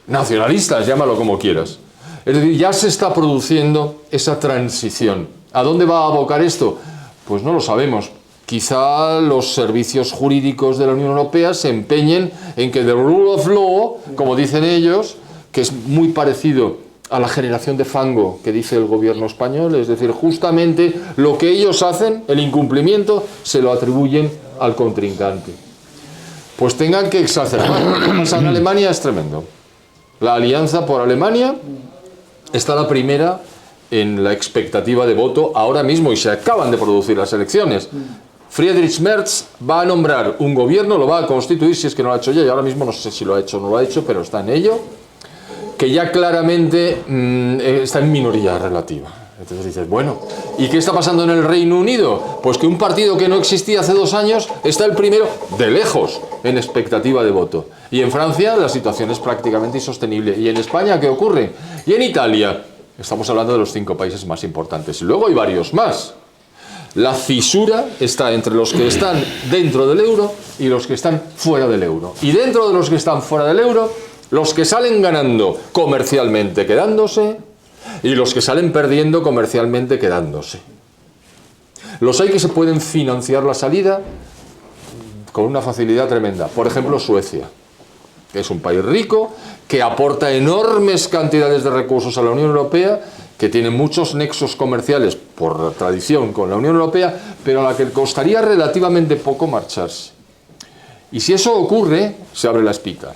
nacionalistas, llámalo como quieras. Es decir, ya se está produciendo esa transición. ¿A dónde va a abocar esto? Pues no lo sabemos. Quizá los servicios jurídicos de la Unión Europea se empeñen en que the rule of law, como dicen ellos, que es muy parecido a la generación de fango que dice el gobierno español, es decir, justamente lo que ellos hacen, el incumplimiento, se lo atribuyen al contrincante. Pues tengan que exacerbar. Lo que pasa en Alemania es tremendo. La Alianza por Alemania está la primera en la expectativa de voto ahora mismo y se acaban de producir las elecciones. Friedrich Merz va a nombrar un gobierno, lo va a constituir, si es que no lo ha hecho ya, y ahora mismo no sé si lo ha hecho o no lo ha hecho, pero está en ello, que ya claramente está en minoría relativa. Entonces dices, bueno, ¿y qué está pasando en el Reino Unido? Pues que un partido que no existía hace 2 años está el primero, de lejos, en expectativa de voto. Y en Francia la situación es prácticamente insostenible. ¿Y en España qué ocurre? Y en Italia, estamos hablando de los 5 países más importantes. Y luego hay varios más. La fisura está entre los que están dentro del euro y los que están fuera del euro. Y dentro de los que están fuera del euro, los que salen ganando comercialmente quedándose y los que salen perdiendo comercialmente quedándose. Los hay que se pueden financiar la salida con una facilidad tremenda. Por ejemplo, Suecia, que es un país rico, que aporta enormes cantidades de recursos a la Unión Europea, que tiene muchos nexos comerciales por tradición con la Unión Europea, pero a la que costaría relativamente poco marcharse. Y si eso ocurre, se abre la espica.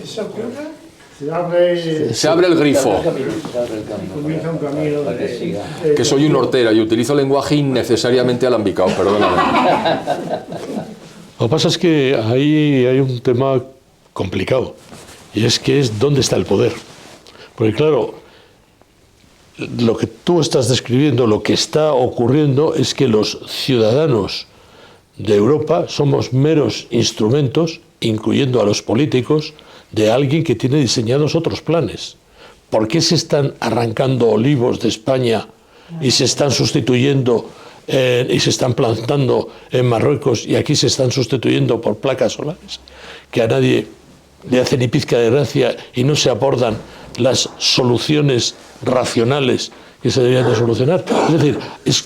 ¿Eso ocurre? Se abre el grifo. Comienza un camino Que soy un hortera y utilizo lenguaje innecesariamente alambicado, perdóname. Lo que pasa es que ahí hay un tema complicado, y es que es dónde está el poder. Porque claro, lo que tú estás describiendo, lo que está ocurriendo es que los ciudadanos de Europa somos meros instrumentos, incluyendo a los políticos, de alguien que tiene diseñados otros planes. ¿Por qué se están arrancando olivos de España y se están sustituyendo y se están plantando en Marruecos y aquí se están sustituyendo por placas solares? Que a nadie le hace ni pizca de gracia y no se abordan las soluciones racionales que se deberían de solucionar. Es decir,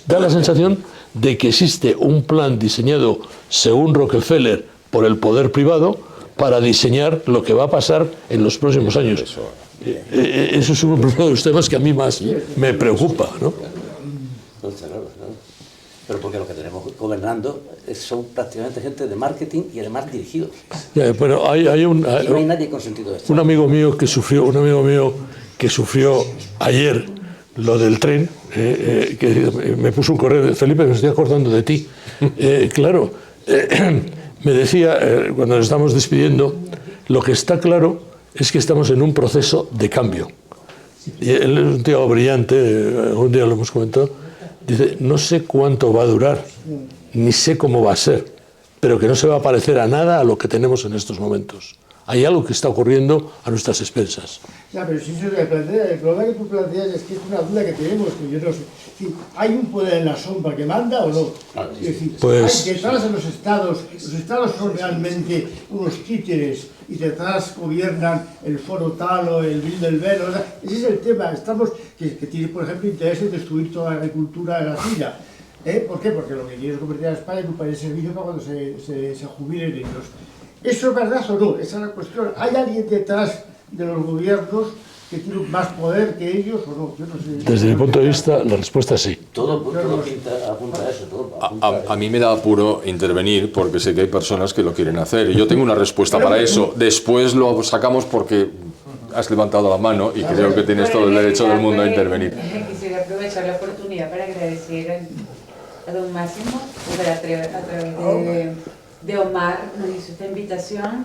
da la sensación de que existe un plan diseñado según Rockefeller por el poder privado para diseñar lo que va a pasar en los próximos años. Eso es uno de los temas que a mí más me preocupa, ¿no? Pero porque los que tenemos gobernando son prácticamente gente de marketing y además dirigidos. Pero hay no hay nadie con sentido de esto. un amigo mío que sufrió ayer lo del tren, que me puso un correo, Felipe, me estoy acordando de ti. Claro, me decía, cuando nos estamos despidiendo, lo que está claro es que estamos en un proceso de cambio. Y él es un tío brillante, algún día lo hemos comentado. Dice, no sé cuánto va a durar, ni sé cómo va a ser, pero que no se va a parecer a nada a lo que tenemos en estos momentos. Hay algo que está ocurriendo a nuestras expensas. No, pero si eso se plantea, el problema que tú planteas es que es una duda que tenemos, que yo no sé. Si ¿hay un poder en la sombra que manda o no? Es decir, pues, hay detrás de los estados son realmente unos títeres y detrás gobiernan el foro tal o el Bilderberg. O sea, ese es el tema. Estamos, que tiene, por ejemplo, interés en destruir toda la agricultura de la China. ¿Por qué? Porque lo que quiere es convertir a España en un país de servicio para cuando se jubilen ellos. ¿Eso es verdad o no? Esa es la cuestión. ¿Hay alguien detrás de los gobiernos que tiene más poder que ellos o no? Yo no sé. Desde mi punto de vista, la respuesta es sí. Todo apunta a eso. A mí me da apuro intervenir porque sé que hay personas que lo quieren hacer. Y yo tengo una respuesta para eso. Después lo sacamos porque has levantado la mano y creo que tienes todo el derecho del mundo a intervenir. Quisiera aprovechar la oportunidad para agradecer a don Máximo, a través de Omar nos hizo esta invitación,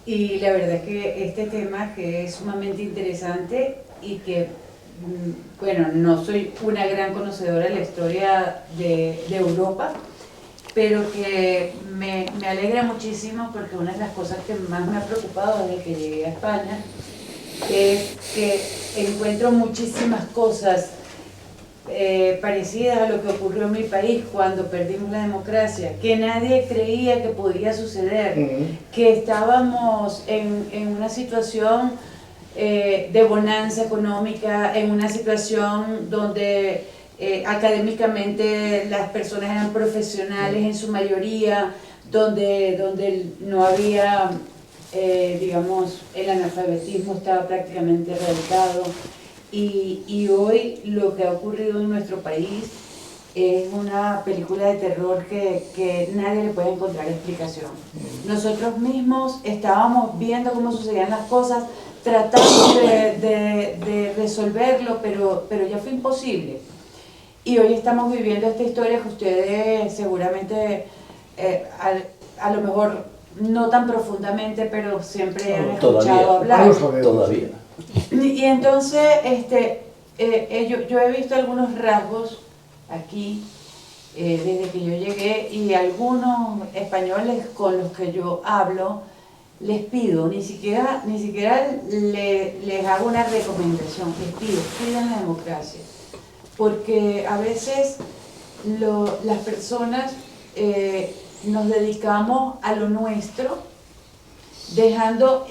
y la verdad es que este tema, que es sumamente interesante y que, bueno, no soy una gran conocedora de la historia de Europa, pero que me alegra muchísimo, porque una de las cosas que más me ha preocupado desde que llegué a España es que encuentro muchísimas cosas parecidas a lo que ocurrió en mi país cuando perdimos la democracia, que nadie creía que podía suceder, que estábamos en una situación de bonanza económica, en una situación donde académicamente las personas eran profesionales en su mayoría, donde no había, digamos, el analfabetismo estaba prácticamente erradicado. Y hoy lo que ha ocurrido en nuestro país es una película de terror que nadie le puede encontrar explicación. Nosotros mismos estábamos viendo cómo sucedían las cosas, tratando de resolverlo, pero ya fue imposible. Y hoy estamos viviendo esta historia que ustedes seguramente, a lo mejor no tan profundamente, pero siempre han escuchado hablar. Todavía. Y entonces yo he visto algunos rasgos aquí desde que yo llegué, y algunos españoles con los que yo hablo les pido, ni siquiera les hago una recomendación, les pido, pidan la democracia, porque a veces las personas nos dedicamos a lo nuestro, dejando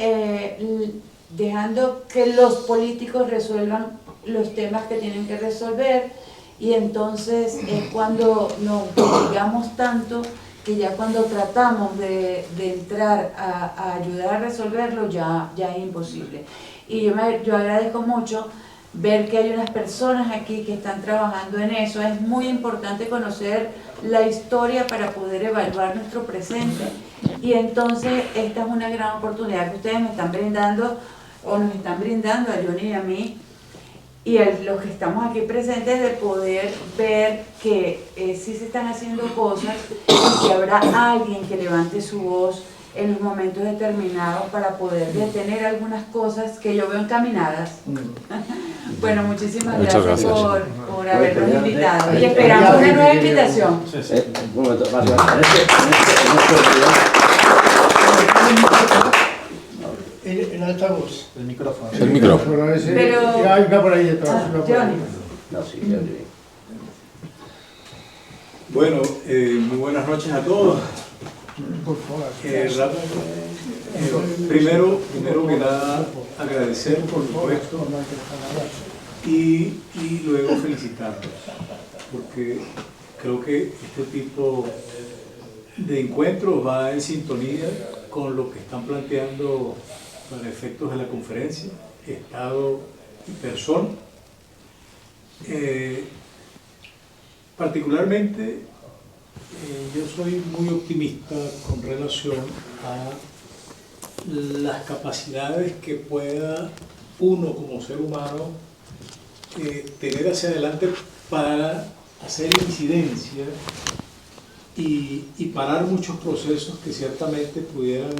que los políticos resuelvan los temas que tienen que resolver, y entonces es cuando nos obligamos tanto que ya cuando tratamos de entrar a ayudar a resolverlo ya es imposible. Y yo agradezco mucho ver que hay unas personas aquí que están trabajando en eso. Es muy importante conocer la historia para poder evaluar nuestro presente, y entonces esta es una gran oportunidad que ustedes me están brindando, o nos están brindando a Johnny y a mí, y a los que estamos aquí presentes, de poder ver que sí se están haciendo cosas, y que habrá alguien que levante su voz en los momentos determinados para poder detener algunas cosas que yo veo encaminadas. Bueno, muchísimas gracias por habernos invitado, y esperamos una nueva invitación. Un momento, El altavoz. El micrófono. El micrófono. Pero hay una por ahí detrás. Johnny. No, sí, ya vi. Bueno, muy buenas noches a todos. Por favor. Primero que nada, agradecer por supuesto y luego felicitarlos, porque creo que este tipo de encuentros va en sintonía con lo que están planteando para efectos de la conferencia, Estado y persona. Particularmente, yo soy muy optimista con relación a las capacidades que pueda uno como ser humano tener hacia adelante para hacer incidencia y parar muchos procesos que ciertamente pudieran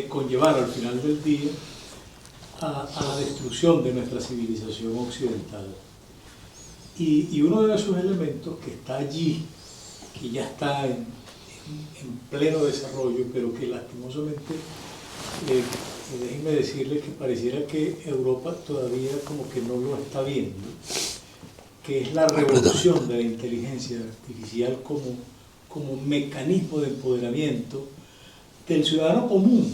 conllevar al final del día a la destrucción de nuestra civilización occidental. Y uno de esos elementos que está allí, que ya está en pleno desarrollo, pero que lastimosamente, déjenme decirles que pareciera que Europa todavía como que no lo está viendo, que es la revolución de la inteligencia artificial como mecanismo de empoderamiento del ciudadano común,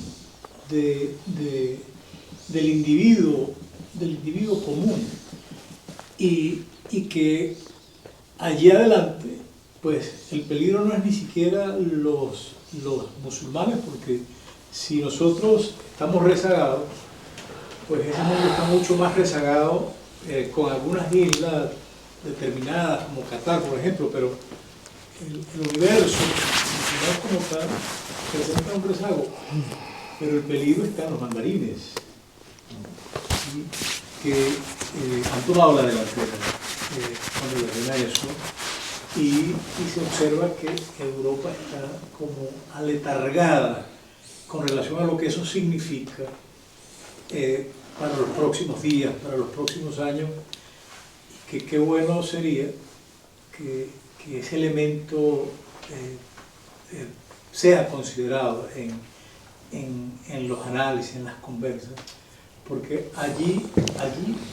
del individuo común, y que allí adelante, pues el peligro no es ni siquiera los musulmanes, porque si nosotros estamos rezagados, pues ese mundo está mucho más rezagado con algunas islas determinadas, como Qatar, por ejemplo, pero el universo, como tal, presenta un rezago, pero el peligro está en los mandarines, ¿sí? Que han tomado la delantera cuando le ordena eso, y se observa que Europa está como aletargada con relación a lo que eso significa para los próximos días, para los próximos años, y que qué bueno sería que ese elemento sea considerado en los análisis, en las conversas, porque allí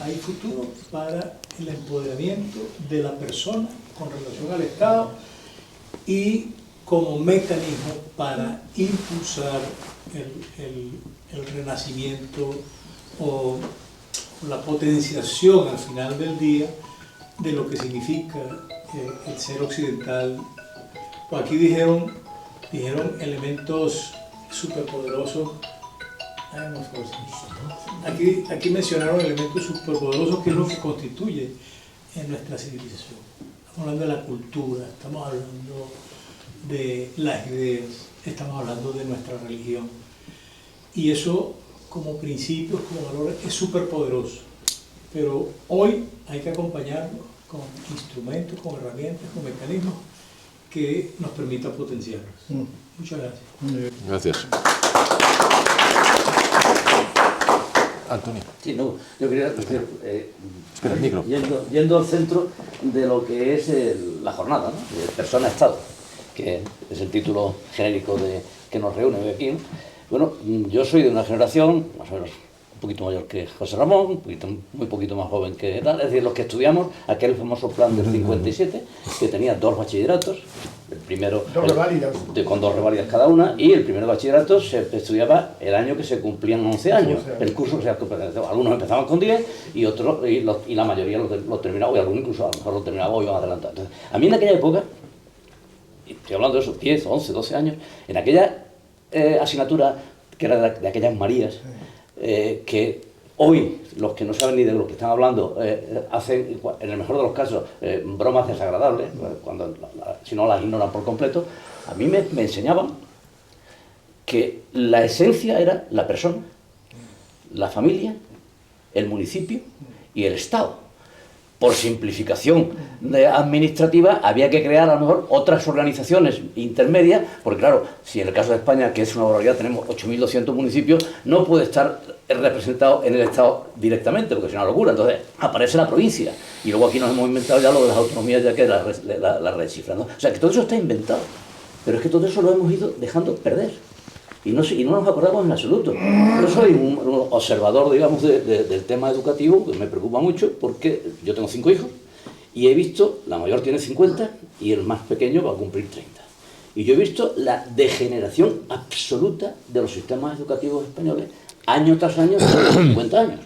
hay futuro para el empoderamiento de la persona con relación al Estado y como mecanismo para impulsar el renacimiento o la potenciación al final del día de lo que significa el ser occidental. Pues aquí dijeron elementos superpoderosos. Aquí mencionaron elementos superpoderosos que es lo que constituye en nuestra civilización. Estamos hablando de la cultura, estamos hablando de las ideas, estamos hablando de nuestra religión. Y eso, como principios, como valores, es superpoderoso. Pero hoy hay que acompañarlo con instrumentos, con herramientas, con mecanismos que nos permitan potenciarlos. Muchas gracias. Gracias. Antonio. Sí, no, yo quería decir, espera, el micro. Yendo al centro de lo que es la jornada, ¿no? De Persona-Estado, que es el título genérico que nos reúne hoy aquí, ¿no? Bueno, yo soy de una generación, más o menos un poquito mayor que José Ramón, muy poquito más joven que tal, es decir, los que estudiamos aquel famoso plan del 57, que tenía 2 bachilleratos, el primero con 2 reválidas cada una, y el primer bachillerato se estudiaba el año que se cumplían 11 años, el curso, o sea, algunos empezaban con 10 y otros, y la mayoría lo terminaba, y algunos incluso a lo mejor lo terminaba o iban adelantando. Entonces, a mí en aquella época, estoy hablando de esos 10, 11, 12 años, en aquella asignatura, que era de aquellas Marías, que hoy los que no saben ni de lo que están hablando hacen, en el mejor de los casos, bromas desagradables, cuando si no las ignoran por completo. A mí me enseñaban que la esencia era la persona, la familia, el municipio y el Estado. Por simplificación administrativa había que crear a lo mejor otras organizaciones intermedias, porque claro, si en el caso de España, que es una barbaridad, tenemos 8.200 municipios, no puede estar representado en el Estado directamente, porque es una locura. Entonces aparece la provincia, y luego aquí nos hemos inventado ya lo de las autonomías, ya que la redescifran, ¿no? O sea, que todo eso está inventado, pero es que todo eso lo hemos ido dejando perder. Y no nos acordamos en absoluto. Yo soy un observador, digamos, del tema educativo, que me preocupa mucho, porque yo tengo 5 hijos, y he visto, la mayor tiene 50, y el más pequeño va a cumplir 30. Y yo he visto la degeneración absoluta de los sistemas educativos españoles, año tras año, desde 50 años.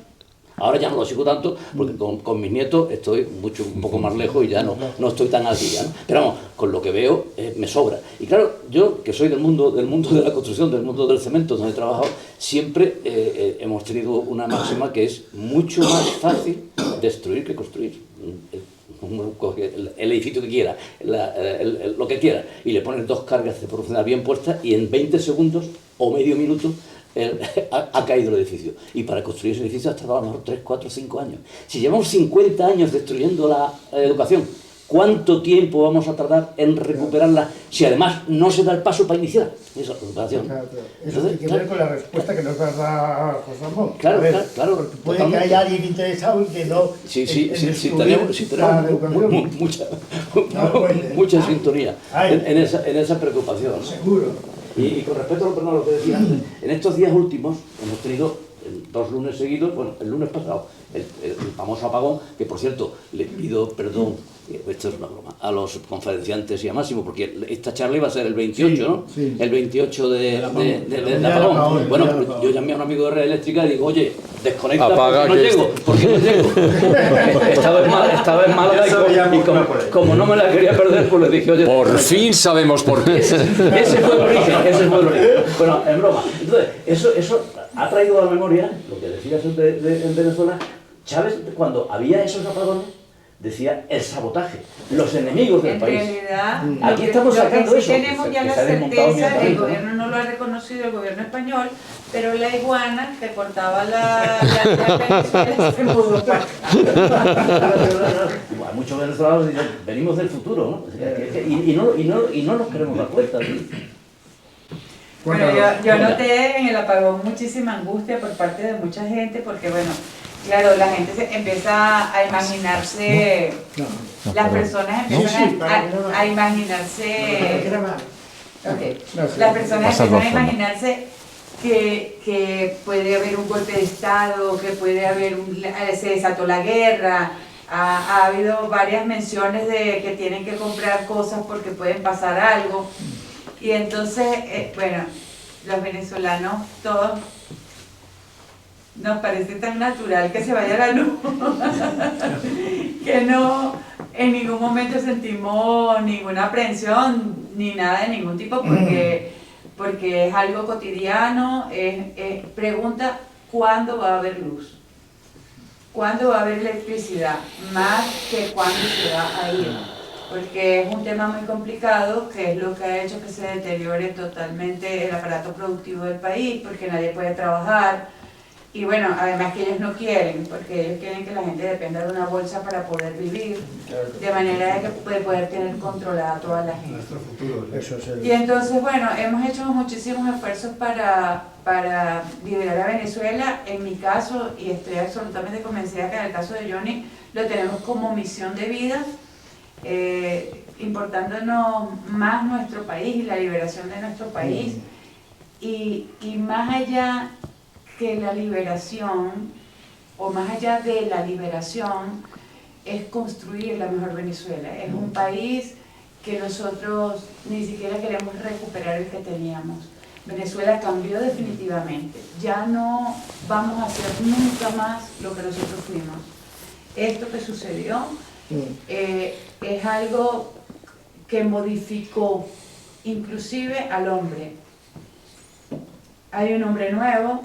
Ahora ya no lo sigo tanto, porque con mis nietos estoy un poco más lejos y ya no estoy tan al día, ¿no? Pero vamos, con lo que veo me sobra. Y claro, yo que soy del mundo de la construcción, del mundo del cemento, donde he trabajado, siempre hemos tenido una máxima que es mucho más fácil destruir que construir. El edificio que quiera, lo que quiera, y le pones 2 cargas de profundidad bien puestas y en 20 segundos o medio minuto ha caído el edificio. Y para construir ese edificio ha tardado a lo mejor 3, 4, 5 años. Si llevamos 50 años destruyendo la educación, ¿cuánto tiempo vamos a tardar en recuperarla si además no se da el paso para iniciar esa recuperación? Eso tiene que ver con la respuesta que nos va a dar José Ramón. Claro. Porque puede que haya alguien interesado y que no. Sí, tenemos mucha sintonía en esa preocupación, ¿no? Seguro. Y con respecto a lo que decía antes, en estos días últimos hemos tenido 2 lunes seguidos, bueno, el lunes pasado, el famoso apagón, que por cierto, le pido perdón, esto es una broma, a los conferenciantes y a Máximo, porque esta charla iba a ser el 28, ¿no? Sí. El 28 del apagón. Bueno, yo llamé a un amigo de Red Eléctrica y digo, oye, desconecta. Apaga, porque no llego. Estaba en Málaga y como no me la quería perder, pues le dije, oye... Por fin sabemos por qué. Ese fue el origen. Bueno, en broma. Entonces, eso ha traído a la memoria, lo que decías en Venezuela, Chávez, cuando había esos apagones, decía el sabotaje, los enemigos del país. En realidad, aquí estamos sacando eso. Tenemos ya la certeza, el gobierno no lo ha reconocido, el gobierno español, pero la iguana que cortaba la Venezuela se mudó para acá. Muchos venezolanos dicen, venimos del futuro, ¿no? Y no nos queremos dar cuenta. Bueno, yo noté en el apagón muchísima angustia por parte de mucha gente, porque bueno, claro, la gente se empieza a imaginarse, las personas empiezan a imaginarse, las personas empiezan a imaginarse que puede haber un golpe de Estado, que puede haber se desató la guerra. Ha habido varias menciones de que tienen que comprar cosas porque pueden pasar algo. Y entonces, bueno, los venezolanos todos nos parece tan natural que se vaya la luz que no en ningún momento sentimos ninguna aprensión ni nada de ningún tipo porque es algo cotidiano. Pregunta ¿cuándo va a haber luz? ¿Cuándo va a haber electricidad? Más que cuándo se va a ir, porque es un tema muy complicado, que es lo que ha hecho que se deteriore totalmente el aparato productivo del país, porque nadie puede trabajar. Y bueno, además que ellos no quieren, porque ellos quieren que la gente dependa de una bolsa para poder vivir, de manera de que poder tener controlada a toda la gente. Nuestro futuro, eso es el... Y entonces, bueno, hemos hecho muchísimos esfuerzos para liberar a Venezuela. En mi caso, y estoy absolutamente convencida que en el caso de Johnny, lo tenemos como misión de vida, importándonos más nuestro país y la liberación de nuestro país. Y más allá que la liberación, o más allá de la liberación, es construir la mejor Venezuela. Es un país que nosotros ni siquiera queremos recuperar el que teníamos. Venezuela cambió definitivamente. Ya no vamos a hacer nunca más lo que nosotros fuimos. Esto que sucedió es algo que modificó inclusive al hombre. Hay un hombre nuevo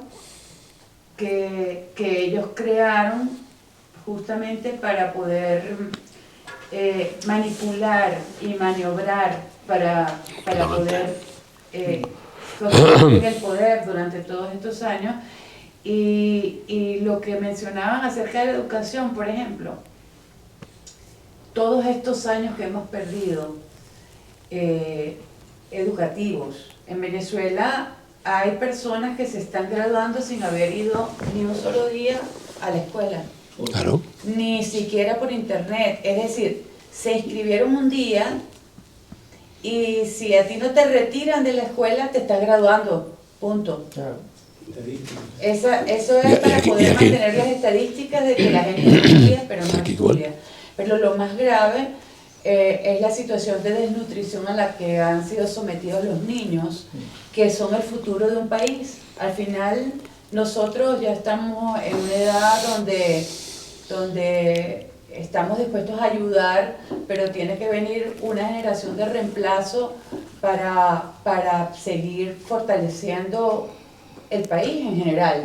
que ellos crearon justamente para poder manipular y maniobrar para poder conseguir el poder durante todos estos años. Y lo que mencionaban acerca de la educación, por ejemplo, todos estos años que hemos perdido educativos en Venezuela, hay personas que se están graduando sin haber ido ni un solo día a la escuela. Claro. Ni siquiera por internet. Es decir, se inscribieron un día y si a ti no te retiran de la escuela, te estás graduando. Punto. Claro. Eso es para poder mantener las estadísticas de que la gente estudia, pero no estudia. Pero lo más grave es la situación de desnutrición a la que han sido sometidos los niños, que son el futuro de un país. Al final, nosotros ya estamos en una edad donde estamos dispuestos a ayudar, pero tiene que venir una generación de reemplazo para seguir fortaleciendo el país en general.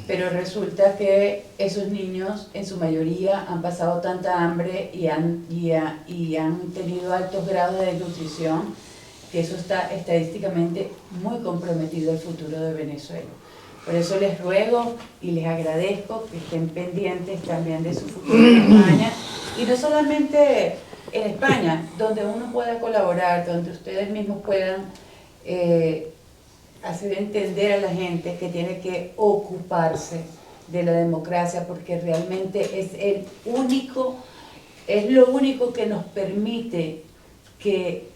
Pero resulta que esos niños en su mayoría han pasado tanta hambre y han tenido altos grados de desnutrición, que eso está estadísticamente muy comprometido el futuro de Venezuela. Por eso les ruego y les agradezco que estén pendientes también de su futuro en España, y no solamente en España, donde uno pueda colaborar, donde ustedes mismos puedan hacer entender a la gente que tiene que ocuparse de la democracia, porque realmente es lo único que nos permite que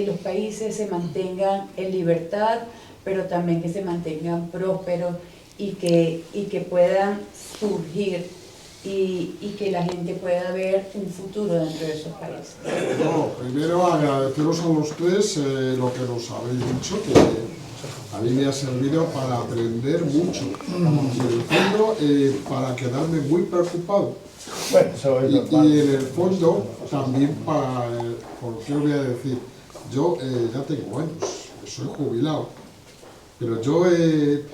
los países se mantengan en libertad, pero también que se mantengan prósperos y que puedan surgir y que la gente pueda ver un futuro dentro de esos países. No, primero agradeceros a los tres lo que nos habéis dicho, que a mí me ha servido para aprender mucho, y en el fondo para quedarme muy preocupado. Bueno, eso es y en el fondo también para, ¿por qué os voy a decir? Yo ya tengo años, soy jubilado, pero yo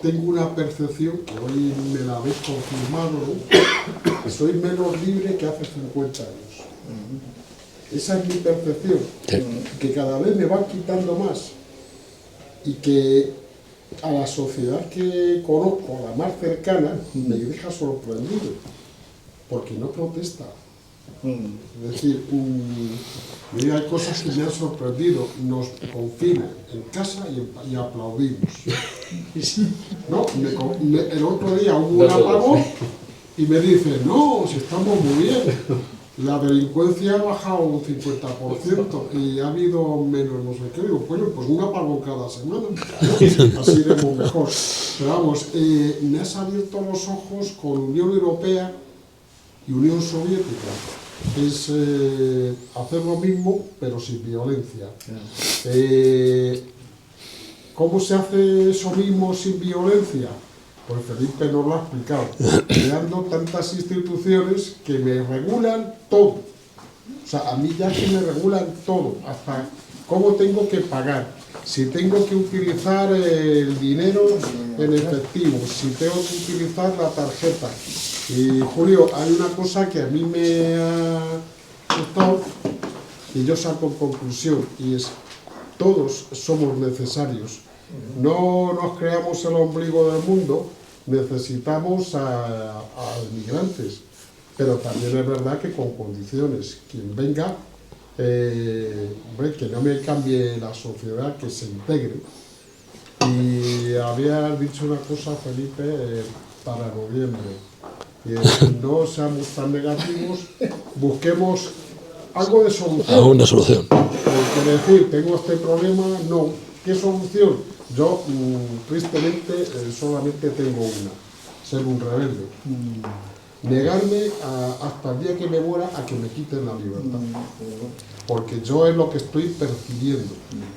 tengo una percepción, que hoy me la habéis confirmado, ¿no? Que soy menos libre que hace 50 años. Esa es mi percepción, que cada vez me van quitando más, y que a la sociedad que conozco, a la más cercana, me deja sorprendido, porque no protesta. Es decir, hay cosas que me han sorprendido. Nos confinan en casa y aplaudimos. ¿No? El otro día hubo un apagón y me dicen, no, si estamos muy bien. la delincuencia ha bajado un 50% y ha habido menos no sé qué. Digo, bueno, pues un apagón cada semana, así iremos mejor. Pero vamos, me has abierto los ojos con Unión Europea y Unión Soviética. Es hacer lo mismo, pero sin violencia. ¿Cómo se hace eso mismo sin violencia? Pues Felipe nos lo ha explicado, creando tantas instituciones que me regulan todo. O sea, a mí ya que me regulan todo, hasta cómo tengo que pagar, si tengo que utilizar el dinero en efectivo, si tengo que utilizar la tarjeta. Y Julio, hay una cosa que a mí me ha gustado y yo saco conclusión, y es: todos somos necesarios. No nos creamos el ombligo del mundo, necesitamos a inmigrantes, pero también es verdad que con condiciones. Quien venga, hombre, que no me cambie la sociedad, que se integre. Y había dicho una cosa, Felipe, para noviembre: no seamos tan negativos, busquemos algo de solución. Alguna solución. Porque decir, tengo este problema, no. ¿Qué solución? Yo, tristemente, solamente tengo una: ser un rebelde. Negarme hasta el día que me muera a que me quiten la libertad. Porque yo es lo que estoy percibiendo.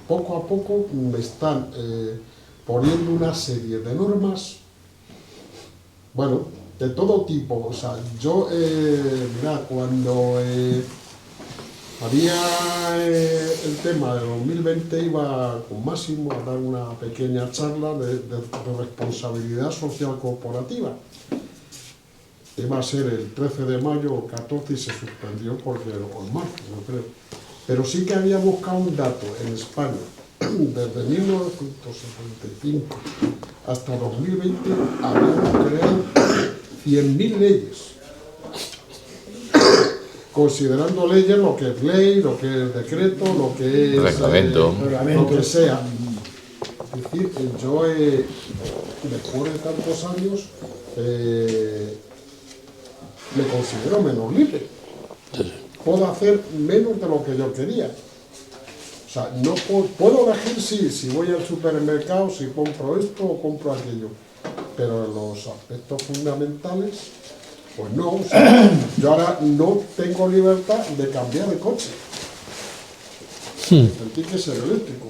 Poco a poco me están poniendo una serie de normas, bueno, de todo tipo. O sea, yo, mirad, cuando había el tema de 2020, iba con Máximo a dar una pequeña charla de responsabilidad social corporativa. Iba a ser el 13 de mayo o 14 y se suspendió porque o en marzo, no creo. Pero sí que había buscado un dato en España. Desde 1975 hasta 2020 habíamos creado 100.000 leyes. Considerando leyes lo que es ley, lo que es decreto, lo que es reglamento, lo que sea. Es decir, yo después de tantos años me considero menos libre. Puedo hacer menos de lo que yo quería. O sea, no puedo elegir si voy al supermercado, si compro esto o compro aquello. Pero en los aspectos fundamentales, pues no. O sea, yo ahora no tengo libertad de cambiar de coche. Tiene que ser eléctrico.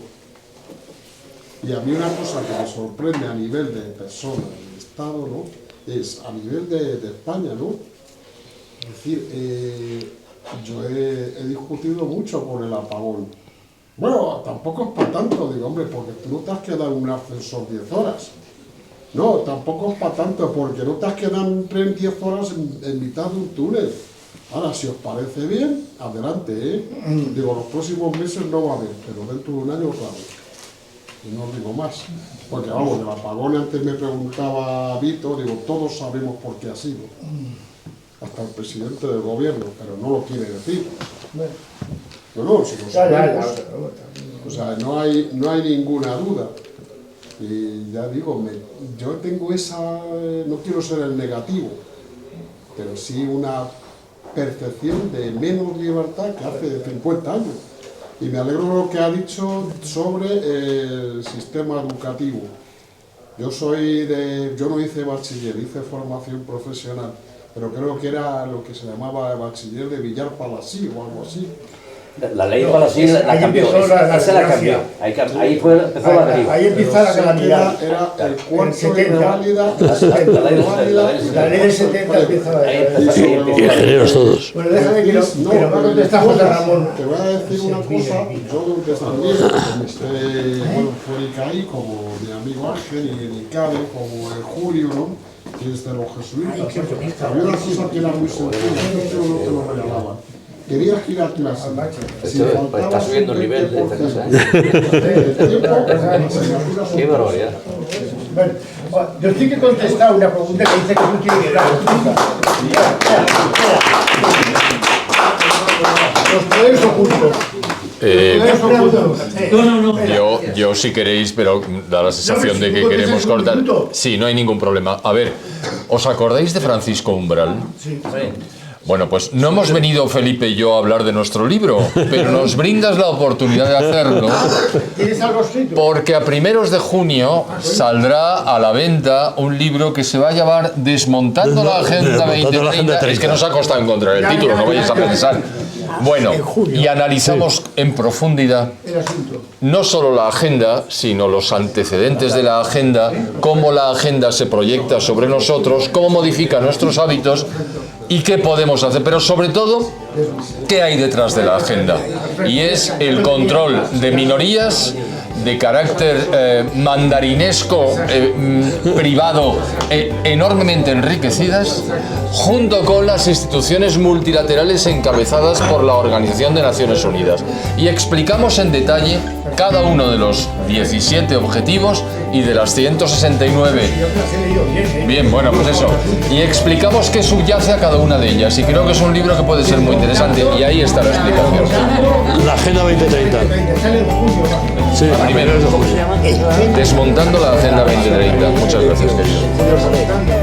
Y a mí una cosa que me sorprende a nivel de persona, del Estado, ¿no?, es a nivel de España, ¿no? Es decir, yo he discutido mucho por el apagón. Bueno, tampoco es para tanto, digo, hombre, porque tú no te has quedado en un ascensor 10 horas. No, tampoco es para tanto, porque no te has quedado en un tren 10 horas en mitad de un túnel. Ahora, si os parece bien, adelante, ¿eh? Digo, los próximos meses no va a haber, pero dentro de un año, claro. Y no os digo más. Porque, vamos, del apagón antes me preguntaba Vito, digo, todos sabemos por qué ha sido. Hasta el presidente del gobierno, pero no lo quiere decir. No, si lo sabemos. O sea, no hay ninguna duda. Y ya digo, yo tengo esa, no quiero ser el negativo, pero sí una percepción de menos libertad que hace 50 años. Y me alegro de lo que ha dicho sobre el sistema educativo. Yo no hice bachiller, hice formación profesional, pero creo que era lo que se llamaba bachiller de Villar Palasí o algo así. La ley Palasí la cambió, esa la cambió. Ahí empezó la deriva. Ahí empieza la calamidad. Era el cuarto de válida, la ley del 70 empieza la Y ingenieros todos. Bueno, déjame que nos va a contestar José Ramón. Te voy a decir una cosa, yo también, bueno, fue Icaí, como mi amigo Ángel, y el Icade, como el Julio, ¿no?, que es de los jesuitas. Había una cosa que era muy sencilla, que no te lo regalaban. Querías ir a clase. Está subiendo el nivel de esta cosa, Qué barbaridad. Bueno, yo tengo que contestar una pregunta que dice que no tiene que dar. Los poderes ocultos. Yo si queréis, pero da la sensación de que queremos cortar. Sí, no hay ningún problema. A ver, ¿os acordáis de Francisco Umbral? Sí. Bueno, pues no hemos venido Felipe y yo a hablar de nuestro libro, pero nos brindas la oportunidad de hacerlo. ¿Tienes algo escrito? Porque a primeros de junio saldrá a la venta un libro que se va a llamar Desmontando la Agenda 2030. Es que nos ha costado encontrar el título, no vayáis a pensar. Bueno, y analizamos en profundidad El asunto. no solo la agenda, sino los antecedentes de la agenda, cómo la agenda se proyecta sobre nosotros, cómo modifica nuestros hábitos y qué podemos hacer, pero sobre todo, qué hay detrás de la agenda. Y es el control de minorías de carácter mandarinesco, privado, enormemente enriquecidas, junto con las instituciones multilaterales encabezadas por la Organización de Naciones Unidas. Y explicamos en detalle cada uno de los 17 objetivos y de las 169. Bien, bueno, pues eso. Y explicamos qué subyace a cada una de ellas. Y creo que es un libro que puede ser muy interesante. Y ahí está la explicación. La Agenda 2030. Sí, Primero, desmontando la Agenda 2030. Muchas gracias, querido.